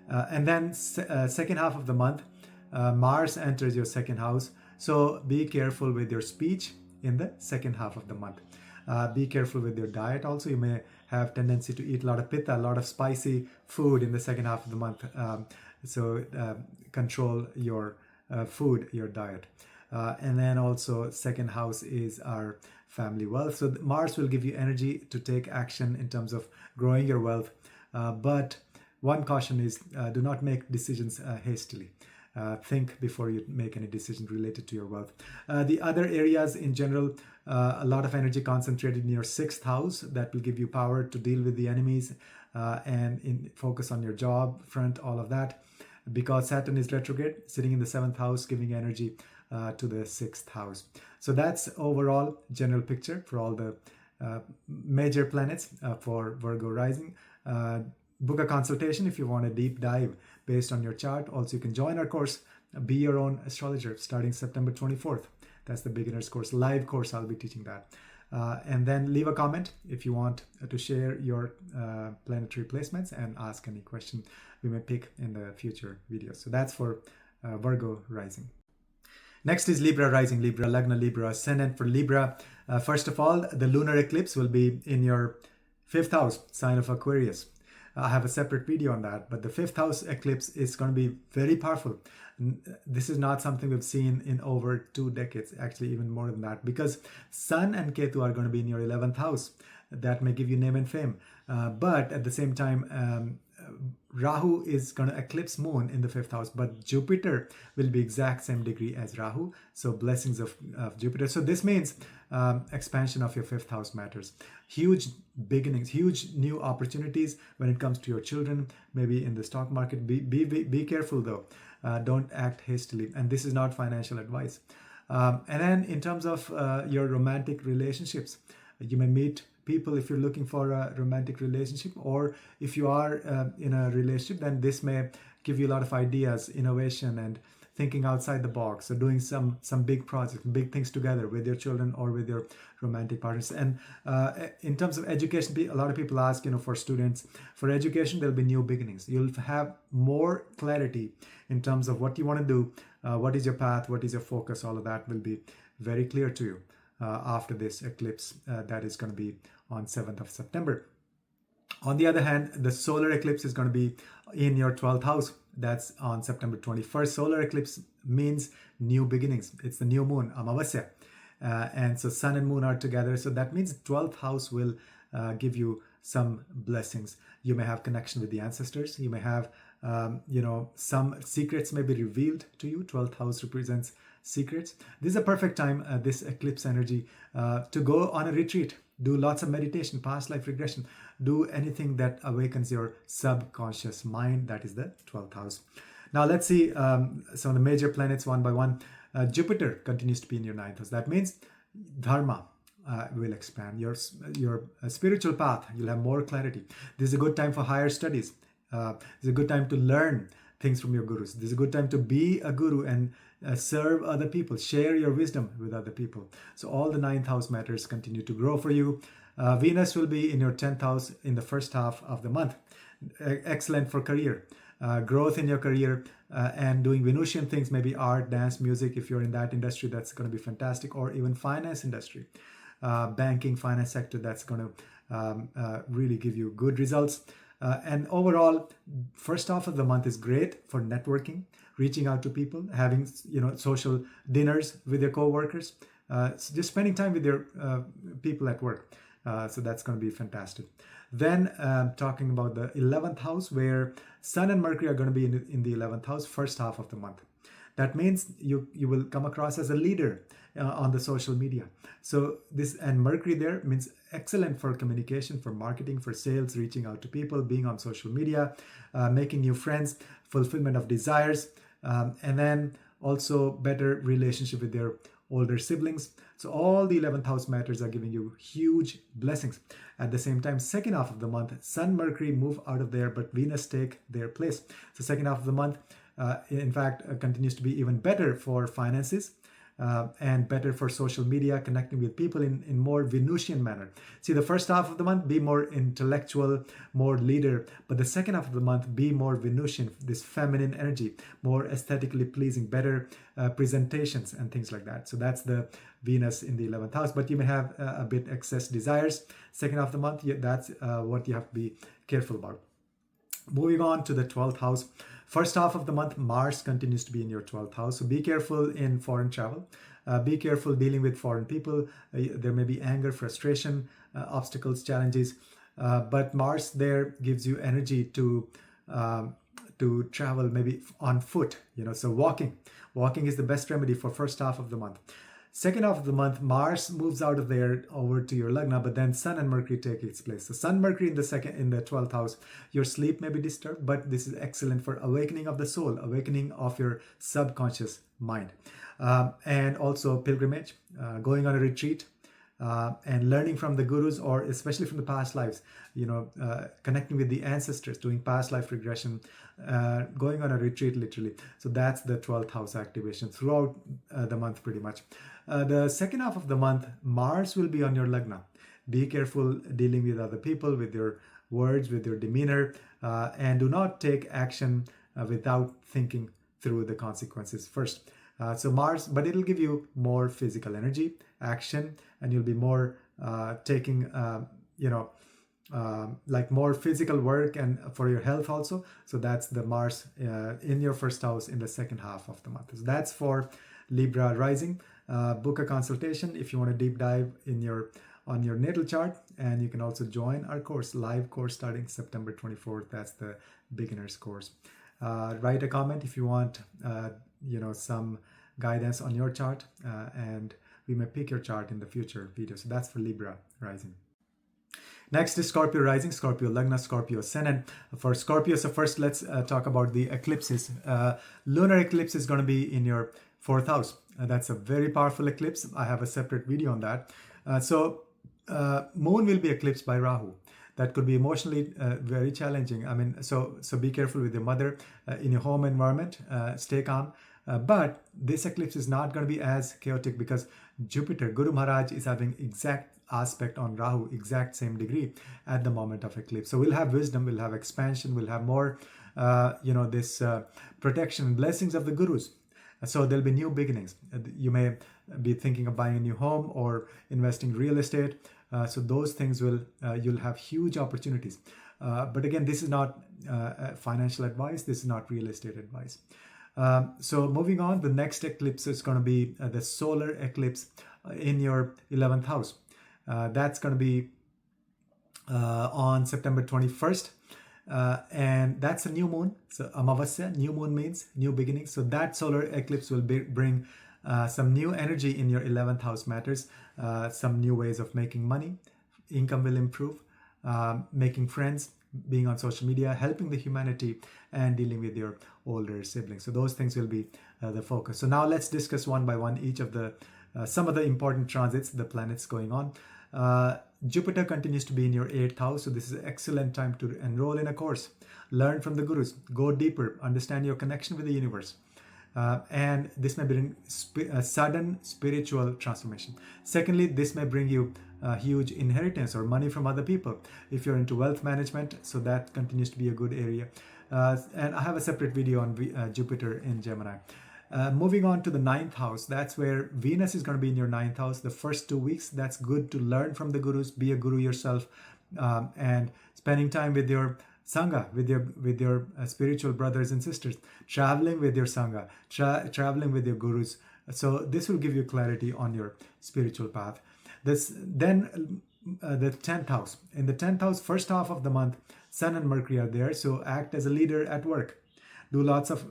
And then second half of the month, Mars enters your second house. So be careful with your speech in the second half of the month. Be careful with your diet also. You may have tendency to eat a lot of pitta, a lot of spicy food in the second half of the month. So control your food, your diet. And then also second house is our family wealth. So Mars will give you energy to take action in terms of growing your wealth. But one caution is do not make decisions hastily. Think before you make any decision related to your wealth. The other areas in general, a lot of energy concentrated in your sixth house that will give you power to deal with the enemies and focus on your job front, all of that. Because Saturn is retrograde, sitting in the seventh house, giving energy to the sixth house. So that's overall general picture for all the major planets for Virgo rising. Book a consultation if you want a deep dive based on your chart. Also, you can join our course, Be Your Own Astrologer, starting September 24th. That's the beginner's course, live course. I'll be teaching that. And then leave a comment if you want to share your planetary placements and ask any question we may pick in the future videos. So that's for Virgo rising. Next is Libra rising, Libra, Lagna, Libra, ascendant for Libra. First of all, the lunar eclipse will be in your fifth house, sign of Aquarius. I have a separate video on that, but the fifth house eclipse is going to be very powerful. This is not something we've seen in over 2 decades, actually even more than that, because Sun and Ketu are going to be in your 11th house. That may give you name and fame. But at the same time, Rahu is going to eclipse moon in the 5th house, but Jupiter will be exact same degree as Rahu. So blessings of Jupiter. So this means expansion of your 5th house matters. Huge beginnings, huge new opportunities when it comes to your children, maybe in the stock market. Be careful though. Don't act hastily. And this is not financial advice. And then in terms of your romantic relationships, you may meet people if you're looking for a romantic relationship, or if you are in a relationship, then this may give you a lot of ideas, innovation, and thinking outside the box. So doing some big projects, big things together with your children or with your romantic partners. And in terms of education, a lot of people ask, for students, for education, there'll be new beginnings. You'll have more clarity in terms of what you want to do, what is your path, what is your focus. All of that will be very clear to you after this eclipse that is going to be on 7th of September. On the other hand, the solar eclipse is going to be in your 12th house. That's on September 21st. Solar eclipse means new beginnings. It's the new moon, Amavasya. And so sun and moon are together. So that means 12th house will give you some blessings. You may have connection with the ancestors. You may have, some secrets may be revealed to you. 12th house represents secrets. This is a perfect time, this eclipse energy, to go on a retreat. Do lots of meditation, past life regression. Do anything that awakens your subconscious mind. That is the 12th house. Now let's see some of the major planets one by one. Jupiter continues to be in your 9th house. That means dharma will expand. Your spiritual path, you'll have more clarity. This is a good time for higher studies. This is a good time to learn things from your gurus. This is a good time to be a guru and serve other people, share your wisdom with other people. So all the 9th house matters continue to grow for you. Venus will be in your 10th house in the first half of the month. Excellent for career, growth in your career, and doing Venusian things, maybe art, dance, music. If you're in that industry, that's going to be fantastic. Or even finance industry, banking, finance sector, that's going to really give you good results. And overall, first half of the month is great for networking, reaching out to people, having social dinners with your co-workers, just spending time with your people at work. So that's going to be fantastic. Then talking about the 11th house, where Sun and Mercury are going to be in the 11th house, first half of the month. That means you will come across as a leader on the social media. So this, and Mercury there means excellent for communication, for marketing, for sales, reaching out to people, being on social media, making new friends, fulfillment of desires, and then also better relationship with their older siblings. So all the 11th house matters are giving you huge blessings. At the same time, second half of the month, Sun, Mercury move out of there, but Venus take their place. So second half of the month, in fact, continues to be even better for finances, and better for social media, connecting with people in more Venusian manner. See, the first half of the month, be more intellectual, more leader, but the second half of the month, be more Venusian, this feminine energy, more aesthetically pleasing, better presentations and things like that. So that's the Venus in the 11th house, but you may have a bit excess desires. Second half of the month, that's what you have to be careful about. Moving on to the 12th house. First half of the month, Mars continues to be in your 12th house. So be careful in foreign travel. Be careful dealing with foreign people. There may be anger, frustration, obstacles, challenges. But Mars there gives you energy to travel maybe on foot. So walking. Walking is the best remedy for first half of the month. Second half of the month, Mars moves out of there over to your Lagna, but then Sun and Mercury take its place. So Sun, Mercury in the 12th house, your sleep may be disturbed, but this is excellent for awakening of the soul, awakening of your subconscious mind. And also pilgrimage, going on a retreat, and learning from the gurus, or especially from the past lives, connecting with the ancestors, doing past life regression, going on a retreat literally. So that's the 12th house activation throughout the month pretty much. The second half of the month, Mars will be on your Lagna. Be careful dealing with other people, with your words, with your demeanor, and do not take action without thinking through the consequences first. So Mars, but it'll give you more physical energy, action, and you'll be more taking, like more physical work and for your health also. So that's the Mars in your first house in the second half of the month. So that's for Libra rising. Book a consultation if you want to deep dive in your on your natal chart. And you can also join our course, live course starting September 24th. That's the beginner's course. Write a comment if you want some guidance on your chart, and we may pick your chart in the future video. So that's for Libra rising. Next is Scorpio rising, Scorpio Lagna, Scorpio Ascendant. For Scorpio, so first let's talk about the eclipses. Lunar eclipse is going to be in your 4th house. That's a very powerful eclipse. I have a separate video on that. Moon will be eclipsed by Rahu. That could be emotionally very challenging. I mean, so be careful with your mother in your home environment. Stay calm. But this eclipse is not going to be as chaotic because Jupiter, Guru Maharaj, is having exact aspect on Rahu, exact same degree at the moment of eclipse. So we'll have wisdom, we'll have expansion, we'll have more, this protection and blessings of the gurus. So there'll be new beginnings. You may be thinking of buying a new home or investing in real estate. So those things you'll have huge opportunities. But again, this is not financial advice. This is not real estate advice. So moving on, the next eclipse is going to be the solar eclipse in your 11th house. That's going to be on September 21st. And that's a new moon. So Amavasya, new moon means new beginnings. So that solar eclipse will bring some new energy in your 11th house matters, some new ways of making money, income will improve, making friends, being on social media, helping the humanity, and dealing with your older siblings. So those things will be the focus. So now let's discuss one by one each of the some of the important transits, the planets going on. Jupiter continues to be in your 8th house, so this is an excellent time to enroll in a course, learn from the gurus, go deeper, understand your connection with the universe. And this may bring a sudden spiritual transformation. Secondly, this may bring you a huge inheritance or money from other people if you're into wealth management, so that continues to be a good area. And I have a separate video on Jupiter in Gemini. Moving on to the 9th house, that's where Venus is going to be in your 9th house. The first 2 weeks, that's good to learn from the gurus, be a guru yourself, and spending time with your Sangha, with your spiritual brothers and sisters, traveling with your Sangha, traveling with your gurus. So this will give you clarity on your spiritual path. Then the 10th house. In the 10th house, first half of the month, Sun and Mercury are there. So act as a leader at work. Do lots of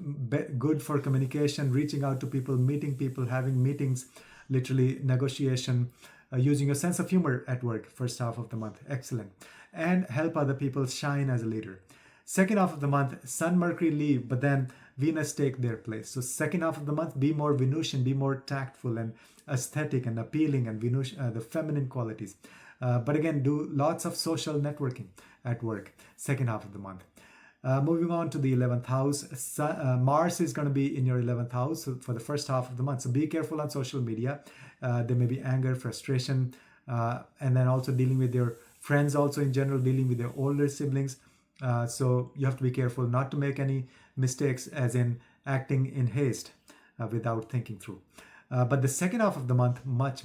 good for communication, reaching out to people, meeting people, having meetings, literally negotiation, using your sense of humor at work, first half of the month. Excellent. And help other people shine as a leader. Second half of the month, Sun, Mercury leave, but then Venus take their place. So second half of the month, be more Venusian, be more tactful and aesthetic and appealing, and Venusian, the feminine qualities. But again, do lots of social networking at work, second half of the month. Moving on to the 11th house, Mars is going to be in your 11th house for the first half of the month. So be careful on social media. There may be anger, frustration, and then also dealing with your friends, also in general, dealing with your older siblings. So you have to be careful not to make any mistakes, as in acting in haste without thinking through. But the second half of the month, much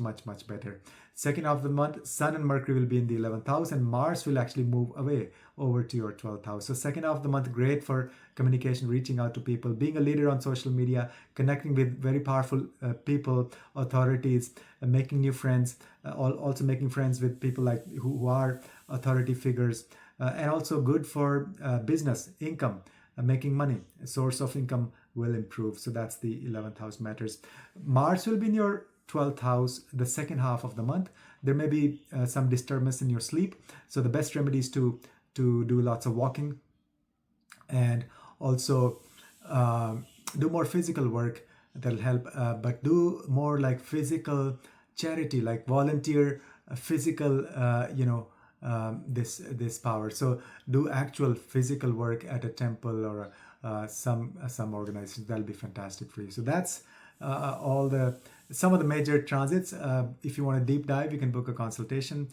better. Second half of the month, Sun and Mercury will be in the 11th house, and Mars will actually move away over to your 12th house. So second half of the month, great for communication, reaching out to people, being a leader on social media, connecting with very powerful people, authorities, making new friends, also making friends with people like who are authority figures, and also good for business, income, making money, a source of income will improve. So that's the 11th house matters. Mars will be in your 12th house the second half of the month. There may be some disturbance in your sleep. So the best remedy is to do lots of walking, and also do more physical work that'll help, but do more like physical charity, like volunteer physical, this power. So do actual physical work at a temple or some organization. That'll be fantastic for you. So that's some of the major transits. If you want a deep dive, you can book a consultation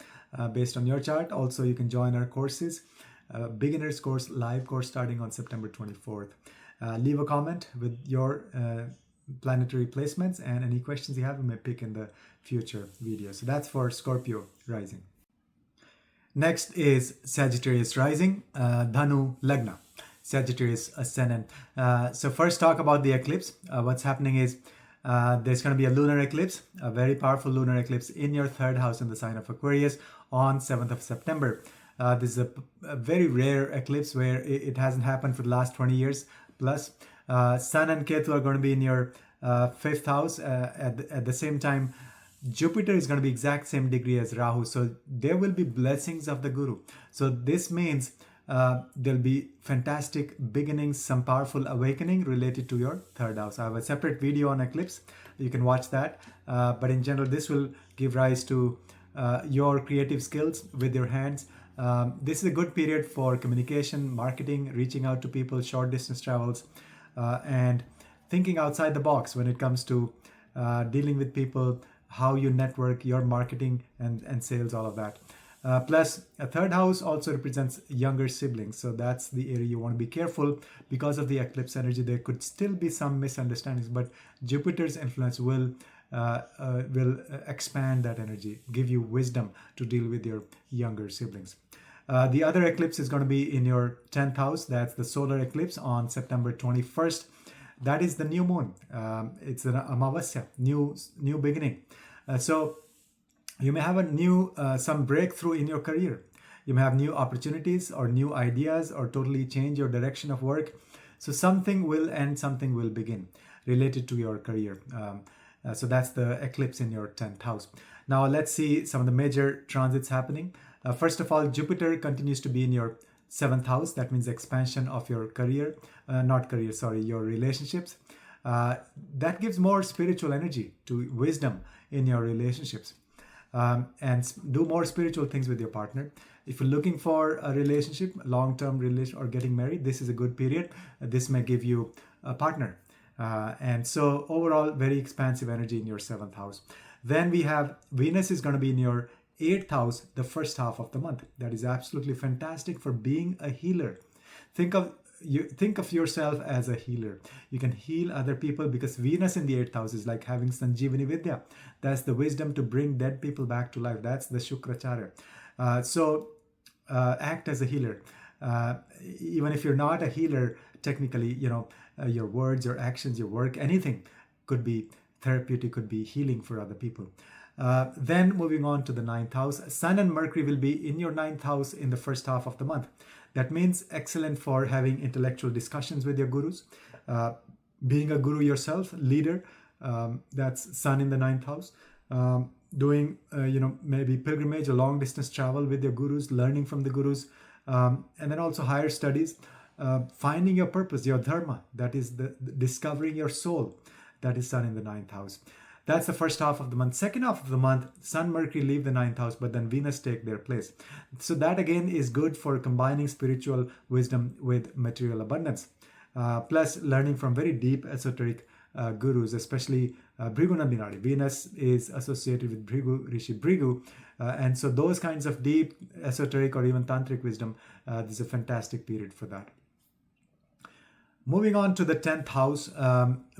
based on your chart. Also, you can join our courses, beginners course, live course starting on September 24th. Leave a comment with your planetary placements, and any questions you have, we may pick in the future video. So that's for Scorpio rising. Next is Sagittarius rising, Dhanu Lagna, Sagittarius ascendant. So first talk about the eclipse. What's happening is There's going to be a lunar eclipse, a very powerful lunar eclipse in your third house in the sign of Aquarius on 7th of September. This is a very rare eclipse where it hasn't happened for the last 20 years plus. Sun and Ketu are going to be in your fifth house. At the same time, Jupiter is going to be exact same degree as Rahu. So there will be blessings of the Guru. So this means there'll be fantastic beginnings, some powerful awakening related to your third house. I have a separate video on eclipse. You can watch that. But in general, this will give rise to your creative skills with your hands. This is a good period for communication, marketing, reaching out to people, short distance travels, and thinking outside the box when it comes to dealing with people, how you network, your marketing and sales, all of that. Plus, a third house also represents younger siblings. So that's the area you want to be careful. Because of the eclipse energy, there could still be some misunderstandings, but Jupiter's influence will expand that energy, give you wisdom to deal with your younger siblings. The other eclipse is going to be in your 10th house. That's the solar eclipse on September 21st. That is the new moon. It's an Amavasya, new beginning. So you may have a new, some breakthrough in your career. You may have new opportunities or new ideas or totally change your direction of work. So something will end, something will begin related to your career. So that's the eclipse in your 10th house. Now let's see some of the major transits happening. First of all, Jupiter continues to be in your 7th house. That means expansion of your career, your relationships. That gives more spiritual energy to wisdom in your relationships. And do more spiritual things with your partner. If you're looking for a relationship, long-term relation, or getting married, this is a good period. This may give you a partner. And so overall, very expansive energy in your 7th house. Then we have Venus is going to be in your 8th house, the first half of the month. That is absolutely fantastic for being a healer. Think of yourself as a healer. You can heal other people because Venus in the 8th house is like having Sanjeevani Vidya. That's the wisdom to bring dead people back to life. That's the Shukracharya. So act as a healer. Even if you're not a healer, technically, your words, your actions, your work, anything could be therapeutic, could be healing for other people. Then moving on to the 9th house, Sun and Mercury will be in your 9th house in the first half of the month. That means excellent for having intellectual discussions with your gurus, being a guru yourself, leader. That's Sun in the 9th house. Doing, maybe pilgrimage or long distance travel with your gurus, learning from the gurus, and then also higher studies, finding your purpose, your dharma. That is the discovering your soul. That is Sun in the 9th house. That's the first half of the month. Second half of the month, Sun, Mercury leave the 9th house, but then Venus take their place. So that again is good for combining spiritual wisdom with material abundance. Plus learning from very deep esoteric gurus, especially Bhrigu Nandinadi. Venus is associated with Bhrigu, Rishi Bhrigu. And so those kinds of deep esoteric or even tantric wisdom, this is a fantastic period for that. Moving on to the 10th house,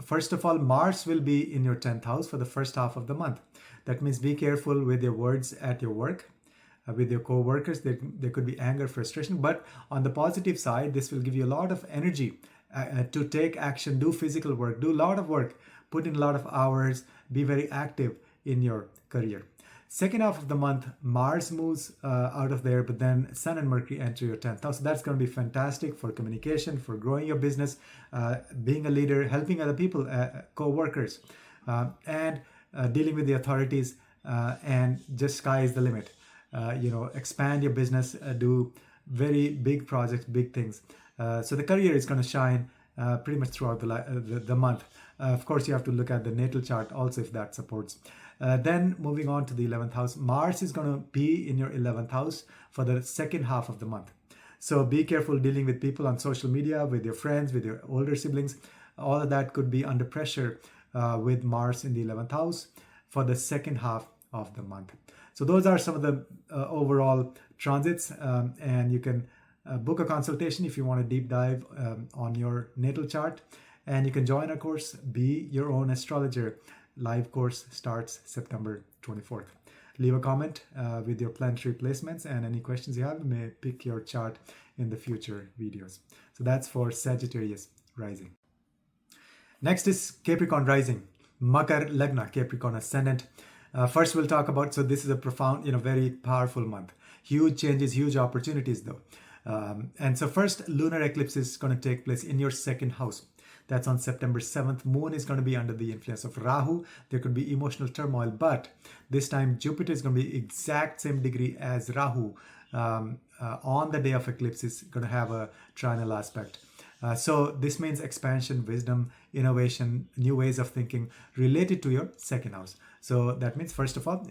first of all, Mars will be in your 10th house for the first half of the month. That means be careful with your words at your work, with your co-workers. There could be anger, frustration, but on the positive side, this will give you a lot of energy to take action, do physical work, do a lot of work, put in a lot of hours, be very active in your career. Second half of the month, Mars moves out of there, but then Sun and Mercury enter your 10th house. So that's going to be fantastic for communication, for growing your business, being a leader, helping other people, co-workers, and dealing with the authorities, and just sky is the limit. Expand your business, do very big projects, big things. So the career is going to shine pretty much throughout the month. Of course, you have to look at the natal chart also if that supports. Then moving on to the 11th house, Mars is going to be in your 11th house for the second half of the month. So be careful dealing with people on social media, with your friends, with your older siblings. All of that could be under pressure with Mars in the 11th house for the second half of the month. So those are some of the overall transits, and you can book a consultation if you want a deep dive on your natal chart, and you can join our course, Be Your Own Astrologer. Live course starts September 24th. Leave a comment with your planetary placements and any questions you have. You may pick your chart in the future videos. So that's for Sagittarius rising. Next is Capricorn rising. Makar Lagna, Capricorn ascendant. First, we'll talk about, so this is a profound, very powerful month. Huge changes, huge opportunities though. And so first, lunar eclipse is going to take place in your second house. That's on September 7th. Moon is going to be under the influence of Rahu. There could be emotional turmoil, but this time Jupiter is going to be exact same degree as Rahu. On the day of eclipse is going to have a trinal aspect. So this means expansion, wisdom, innovation, new ways of thinking related to your second house. So that means, first of all,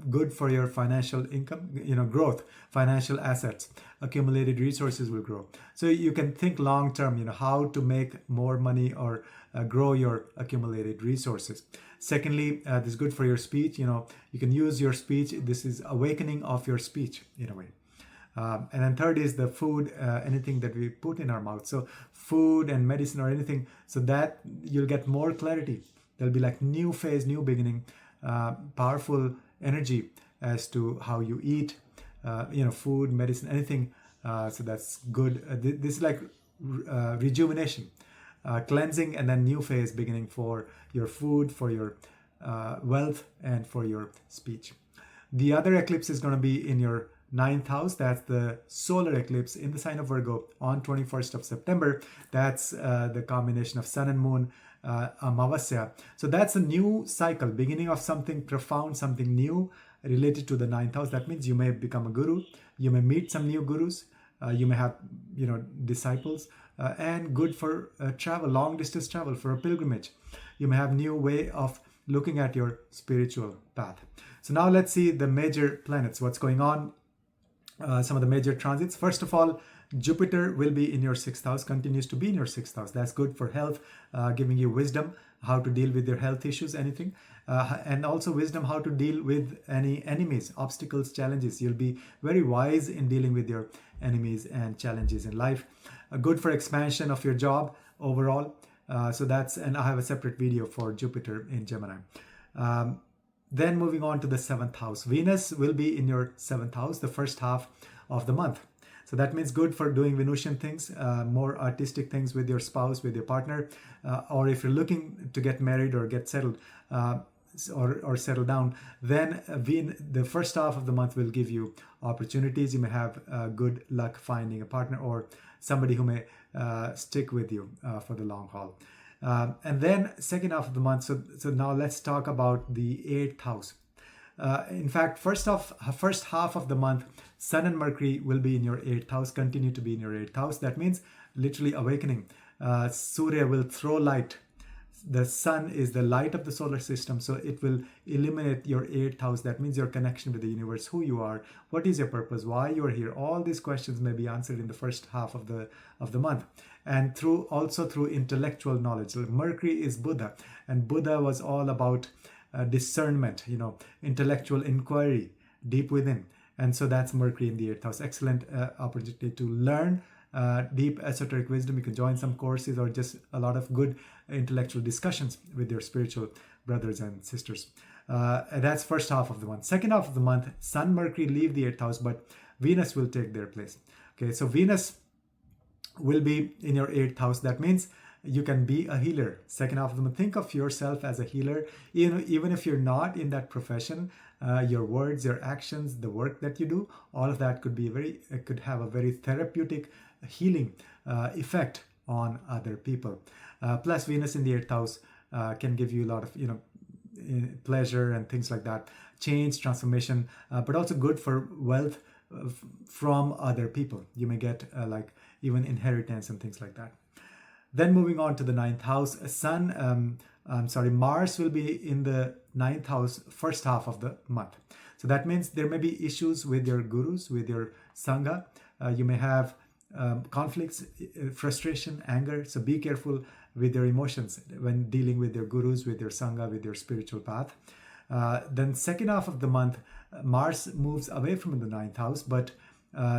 good for your financial income, growth, financial assets, accumulated resources will grow. So you can think long term, how to make more money or grow your accumulated resources. Secondly, this is good for your speech. You can use your speech. This is awakening of your speech in a way. And then third is the food, anything that we put in our mouth. So food and medicine or anything, so that you'll get more clarity. There'll be like new phase, new beginning, powerful energy as to how you eat, food, medicine, anything. So that's good. This is like rejuvenation, cleansing, and then new phase beginning for your food, for your wealth, and for your speech. The other eclipse is going to be in your ninth house. That's the solar eclipse in the sign of Virgo on 21st of September. That's the combination of sun and moon, Amavasya. So that's a new cycle, beginning of something profound, something new related to the ninth house. That means you may become a guru, you may meet some new gurus, you may have disciples, and good for travel, long distance travel, for a pilgrimage. You may have new way of looking at your spiritual path. So now let's see the major planets, what's going on. Some of the major transits. First of all, Jupiter will be in your sixth house, continues to be in your sixth house. That's good for health, giving you wisdom, how to deal with your health issues, anything. And also wisdom, how to deal with any enemies, obstacles, challenges. You'll be very wise in dealing with your enemies and challenges in life. Good for expansion of your job overall. And I have a separate video for Jupiter in Gemini. Then moving on to the seventh house. Venus will be in your seventh house the first half of the month. So that means good for doing Venusian things, more artistic things with your spouse, with your partner, or if you're looking to get married or get settled or settle down, then the first half of the month will give you opportunities. You may have good luck finding a partner or somebody who may stick with you for the long haul. And then second half of the month, so now let's talk about the eighth house. In fact, first half of the month, Sun and Mercury will be in your eighth house, continue to be in your eighth house. That means literally awakening. Surya will throw light. The sun is the light of the solar system, so it will illuminate your eighth house. That means your connection with the universe, who you are, what is your purpose, why you are here. All these questions may be answered in the first half of the month, and through intellectual knowledge. Mercury is Buddha, and Buddha was all about discernment, intellectual inquiry deep within, and so that's Mercury in the eighth house. Excellent opportunity to learn deep esoteric wisdom. You can join some courses or just a lot of good intellectual discussions with your spiritual brothers and sisters. That's first half of the month. Second half of the month, Sun, Mercury leave the eighth house, but Venus will take their place. Okay, so Venus will be in your eighth house. That means you can be a healer. Second half of the month, think of yourself as a healer. Even if you're not in that profession, your words, your actions, the work that you do, all of that could have a very therapeutic healing effect on other people. Plus Venus in the eighth house can give you a lot of pleasure and things like that, change, transformation, but also good for wealth from other people. You may get like even inheritance and things like that. Then moving on to the ninth house, Mars will be in the ninth house first half of the month. So that means there may be issues with your gurus, with your sangha. You may have conflicts, frustration, anger. So be careful with your emotions when dealing with your gurus, with your sangha, with your spiritual path. Then second half of the month, Mars moves away from the ninth house, but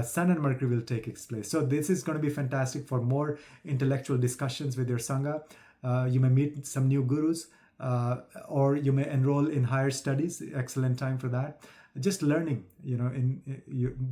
Sun and Mercury will take its place. So this is going to be fantastic for more intellectual discussions with your sangha. You may meet some new gurus, or you may enroll in higher studies. Excellent time for that. Just learning, in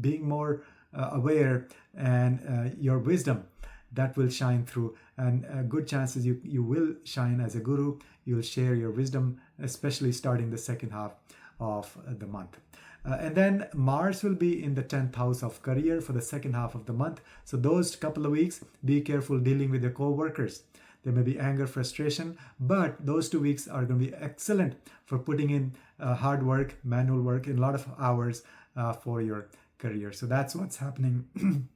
being more aware, and your wisdom that will shine through, and good chances you will shine as a guru. You'll share your wisdom, especially starting the second half of the month. And then Mars will be in the 10th house of career for the second half of the month. So those couple of weeks, be careful dealing with your co-workers. There may be anger, frustration, but those 2 weeks are going to be excellent for putting in hard work, manual work, in a lot of hours for your career. So that's what's happening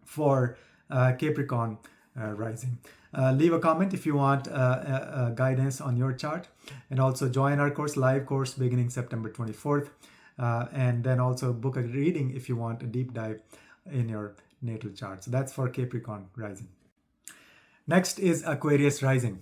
for Capricorn rising. Leave a comment if you want guidance on your chart, and also join our course, live course beginning September 24th. And then also book a reading if you want a deep dive in your natal chart. So that's for Capricorn rising. Next is Aquarius rising,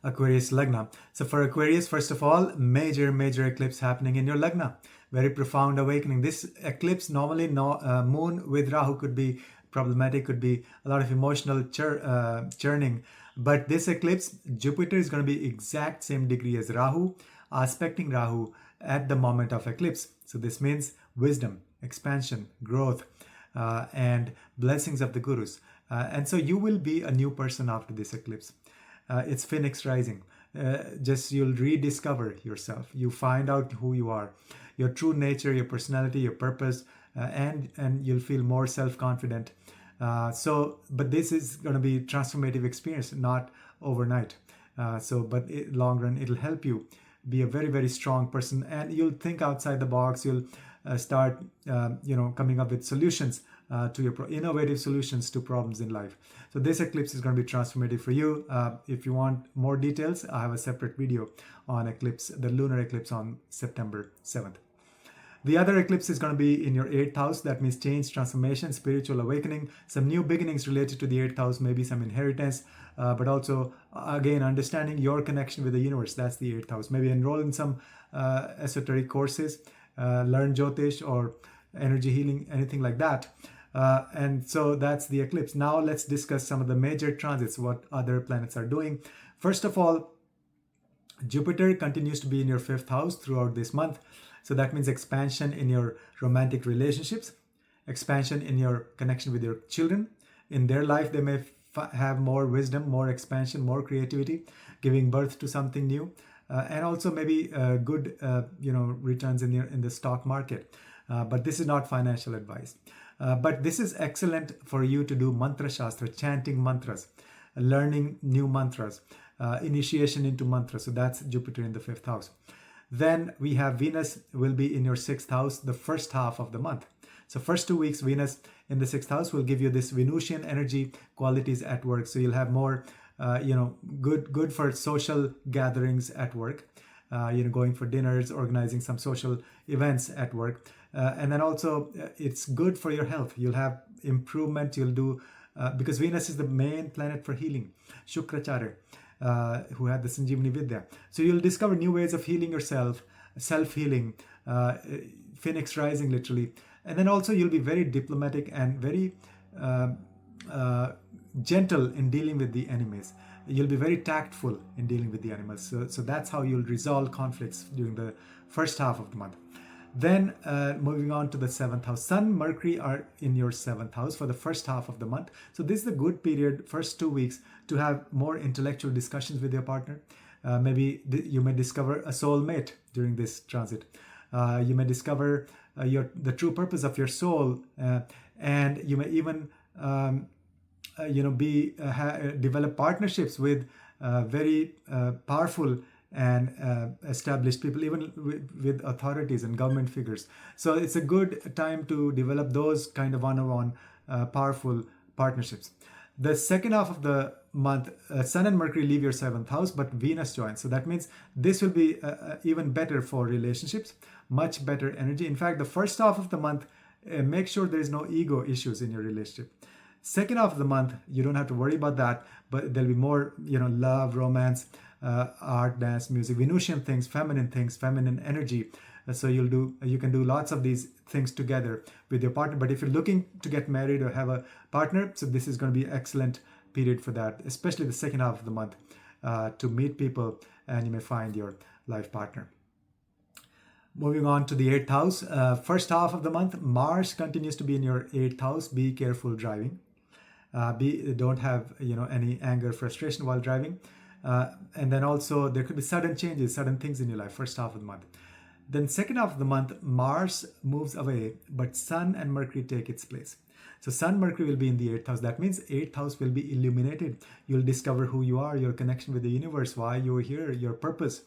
Aquarius Lagna. So for Aquarius, first of all, major eclipse happening in your Lagna. Very profound awakening. This eclipse, normally moon with Rahu could be problematic, could be a lot of emotional churning. But this eclipse, Jupiter is going to be exact same degree as Rahu, aspecting Rahu at the moment of eclipse. So this means wisdom, expansion, growth, and blessings of the gurus. And so you will be a new person after this eclipse. It's Phoenix rising. Just you'll rediscover yourself. You find out who you are, your true nature, your personality, your purpose, and you'll feel more self-confident. But this is going to be transformative experience, not overnight. But long run, it'll help you be a very strong person, and you'll think outside the box. You'll start, coming up with solutions to your innovative solutions to problems in life. So this eclipse is going to be transformative for you. If you want more details, I have a separate video on eclipse, the lunar eclipse on September 7th. The other eclipse is going to be in your 8th house. That means change, transformation, spiritual awakening, some new beginnings related to the 8th house, maybe some inheritance, but also, again, understanding your connection with the universe. That's the 8th house. Maybe enroll in some esoteric courses, learn Jyotish or energy healing, anything like that. And so that's the eclipse. Now let's discuss some of the major transits, what other planets are doing. First of all, Jupiter continues to be in your 5th house throughout this month. So that means expansion in your romantic relationships, expansion in your connection with your children. In their life, they may have more wisdom, more expansion, more creativity, giving birth to something new, and also maybe good, returns in the stock market. But this is not financial advice. But this is excellent for you to do mantra shastra, chanting mantras, learning new mantras, initiation into mantras. So that's Jupiter in the 5th house. Then we have Venus will be in your 6th house the first half of the month. So first 2 weeks, Venus in the 6th house will give you this Venusian energy qualities at work. So you'll have more, good for social gatherings at work, going for dinners, organizing some social events at work. And then also it's good for your health. You'll have improvement. You'll do, because Venus is the main planet for healing, Shukracharya, who had the Sanjeevani Vidya. So you'll discover new ways of healing yourself, self-healing, Phoenix rising literally. And then also you'll be very diplomatic and very gentle in dealing with the enemies. You'll be very tactful in dealing with the animals. So that's how you'll resolve conflicts during the first half of the month. Then moving on to the 7th house, Sun, Mercury are in your 7th house for the first half of the month. So this is a good period, first 2 weeks, to have more intellectual discussions with your partner. Maybe you may discover a soulmate during this transit. You may discover the true purpose of your soul, and you may even develop partnerships with very powerful and established people, even with authorities and government figures. So it's a good time to develop those kind of one-on-one powerful partnerships. The second half of the month, Sun and Mercury leave your 7th house, but Venus joins. So that means this will be even better for relationships, much better energy. In fact, the first half of the month, make sure there is no ego issues in your relationship. Second half of the month, you don't have to worry about that, but there'll be more, love, romance, art, dance, music, Venusian things, feminine energy. So you can do lots of these things together with your partner. But if you're looking to get married or have a partner, so this is going to be an excellent period for that, especially the second half of the month, to meet people, and you may find your life partner. Moving on to the 8th house, first half of the month, Mars continues to be in your 8th house. Be careful driving. Don't have any anger, frustration while driving. And then also there could be sudden changes, sudden things in your life, first half of the month. Then second half of the month, Mars moves away, but Sun and Mercury take its place. So Sun, Mercury will be in the 8th house. That means 8th house will be illuminated. You'll discover who you are, your connection with the universe, why you're here, your purpose.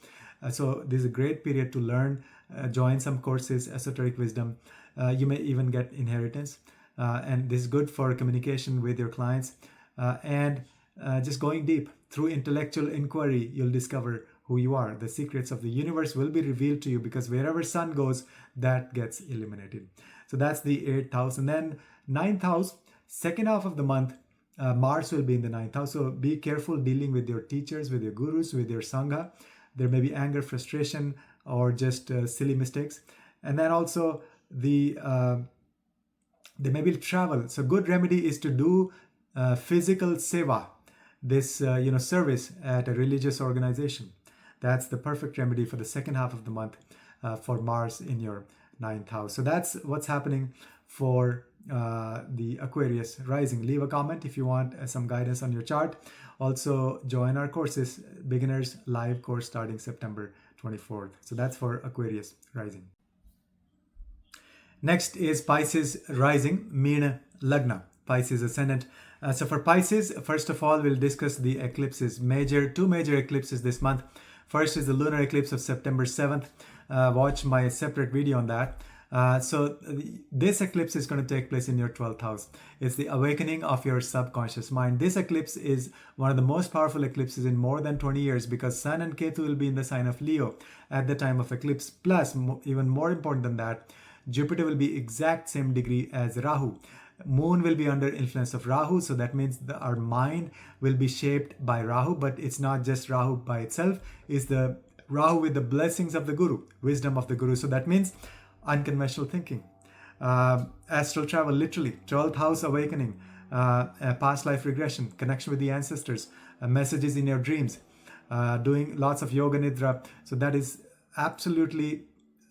So this is a great period to learn, join some courses, esoteric wisdom. You may even get inheritance. And this is good for communication with your clients. And just going deep through intellectual inquiry, you'll discover who you are. The secrets of the universe will be revealed to you, because wherever Sun goes, that gets illuminated. So that's the 8th house. And then 9th house, second half of the month, Mars will be in the 9th house. So be careful dealing with your teachers, with your gurus, with your sangha. There may be anger, frustration, or just silly mistakes. And then also there may be travel. So good remedy is to do physical seva, this service at a religious organization. That's the perfect remedy for the second half of the month for Mars in your 9th house. So that's what's happening for the Aquarius rising. Leave a comment if you want some guidance on your chart. Also join our courses, beginners live course starting September 24th. So that's for Aquarius rising. Next is Pisces rising, Meena Lagna, Pisces ascendant. So for Pisces, first of all, we'll discuss the eclipses. Two major eclipses this month. First is the lunar eclipse of September 7th. Watch my separate video on that. So this eclipse is going to take place in your 12th house. It's the awakening of your subconscious mind. This eclipse is one of the most powerful eclipses in more than 20 years, because Sun and Ketu will be in the sign of Leo at the time of eclipse. Plus, even more important than that, Jupiter will be exact same degree as Rahu. Moon will be under influence of Rahu, so that means our mind will be shaped by Rahu, but it's not just Rahu by itself, it's the Rahu with the blessings of the Guru, wisdom of the Guru. So that means unconventional thinking, astral travel, literally, 12th house awakening, past life regression, connection with the ancestors, messages in your dreams, doing lots of yoga nidra. So that is absolutely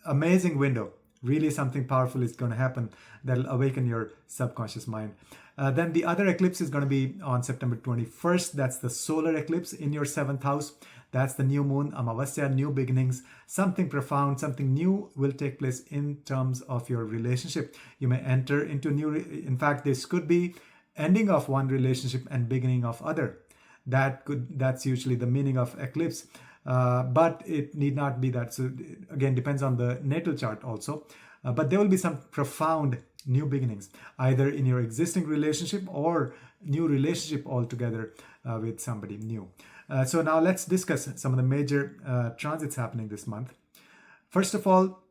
amazing window. Really something powerful is going to happen that'll awaken your subconscious mind. Then the other eclipse is going to be on September 21st. That's the solar eclipse in your 7th house. That's the new moon, Amavasya, new beginnings. Something profound, something new will take place in terms of your relationship. You may enter into in fact, this could be ending of one relationship and beginning of other. That's usually the meaning of eclipse. But it need not be that. So again, depends on the natal chart also. But there will be some profound new beginnings, either in your existing relationship or new relationship altogether with somebody new. So now let's discuss some of the major transits happening this month. First of all,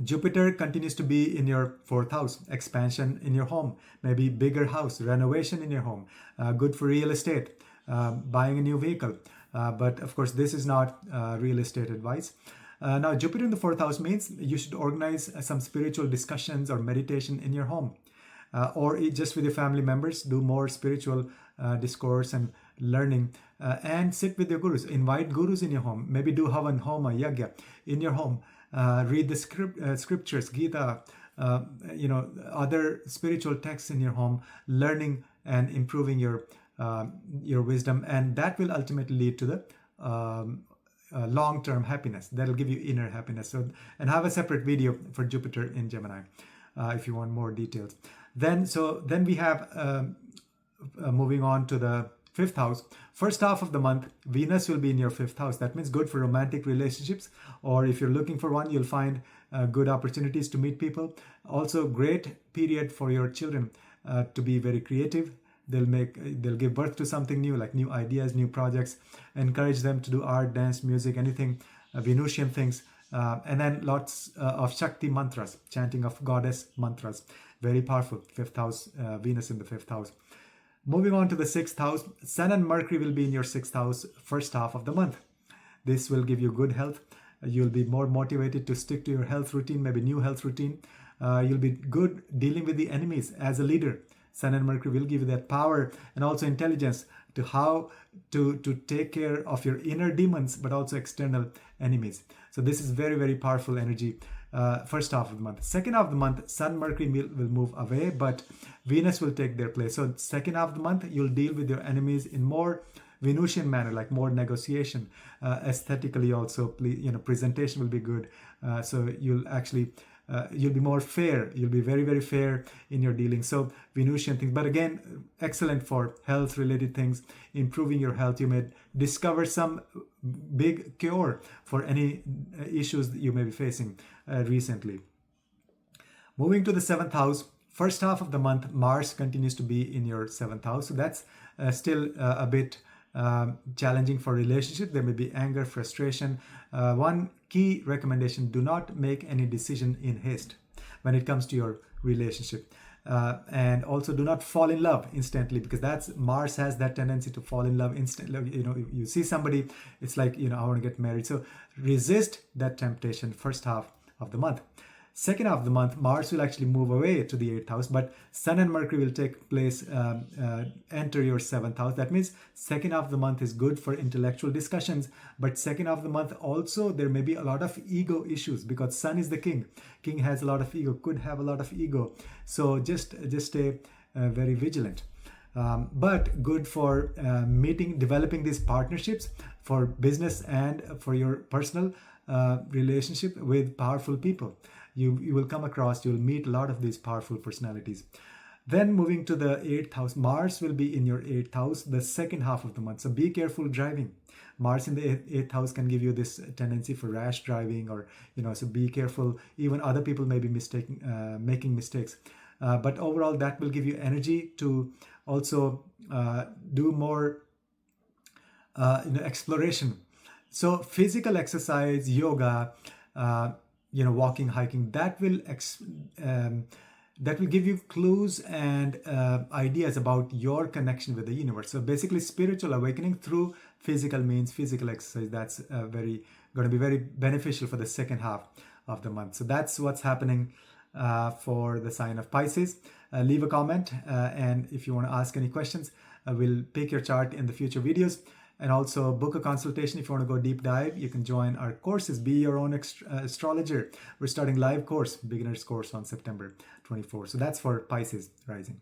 Jupiter continues to be in your 4th house, expansion in your home, maybe bigger house, renovation in your home, good for real estate, buying a new vehicle. But of course, this is not real estate advice. Now, Jupiter in the 4th house means you should organize some spiritual discussions or meditation in your home, or just with your family members. Do more spiritual discourse and learning, and sit with your gurus. Invite gurus in your home. Maybe do Havan, Homa, Yagya in your home. Read the scriptures, Gita, other spiritual texts in your home, learning and improving your wisdom, and that will ultimately lead to the long-term happiness. That'll give you inner happiness. So, and have a separate video for Jupiter in Gemini if you want more details. Then we have moving on to the 5th house. First half of the month, Venus will be in your 5th house. That means good for romantic relationships, or if you're looking for one, you'll find good opportunities to meet people. Also, great period for your children to be very creative. They'll give birth to something new, like new ideas, new projects. Encourage them to do art, dance, music, anything, Venusian things. And then lots of Shakti mantras, chanting of goddess mantras. Very powerful. 5th house, Venus in the 5th house. Moving on to the 6th house, Sun and Mercury will be in your 6th house first half of the month. This will give you good health. You'll be more motivated to stick to your health routine, maybe new health routine. You'll be good dealing with the enemies as a leader. Sun and Mercury will give you that power and also intelligence to how to take care of your inner demons, but also external enemies. So this is very, very powerful energy. first half of the month. Second half of the month, Sun, Mercury will move away, but Venus will take their place. So second half of the month, you'll deal with your enemies in more Venusian manner, like more negotiation. Aesthetically also, presentation will be good. So you'll actually you'll be more fair. You'll be very, very fair in your dealings. So Venusian things, but again, excellent for health related things, improving your health. You may discover some big cure for any issues that you may be facing recently. Moving to the 7th house, first half of the month, Mars continues to be in your 7th house. So that's still a bit challenging for relationship. There may be anger, frustration. One key recommendation: do not make any decision in haste when it comes to your relationship. And also do not fall in love instantly, because that's Mars has that tendency to fall in love instantly. You see somebody, it's like, I want to get married. So resist that temptation first half of the month. Second half of the month, Mars will actually move away to the 8th house, but Sun and Mercury will take place, enter your 7th house. That means second half of the month is good for intellectual discussions, but second half of the month also there may be a lot of ego issues, because Sun is the king. King has a lot of ego, could have a lot of ego. So just stay very vigilant. But good for developing these partnerships for business and for your personal relationship with powerful people. You will come across, you'll meet a lot of these powerful personalities. Then moving to the 8th house, Mars will be in your 8th house the second half of the month. So be careful driving. Mars in the 8th house can give you this tendency for rash driving, or, so be careful. Even other people may be making mistakes. But overall, that will give you energy to also do more exploration. So physical exercise, yoga, walking, hiking, that will give you clues and ideas about your connection with the universe. So basically, spiritual awakening through physical means, physical exercise, that's going to be very beneficial for the second half of the month. So that's what's happening for the sign of Pisces. Leave a comment, and if you want to ask any questions, we'll pick your chart in the future videos. And also book a consultation if you want to go deep dive. You can join our courses, Be Your Own Astrologer. We're starting live course, beginner's course on September 24. So that's for Pisces rising.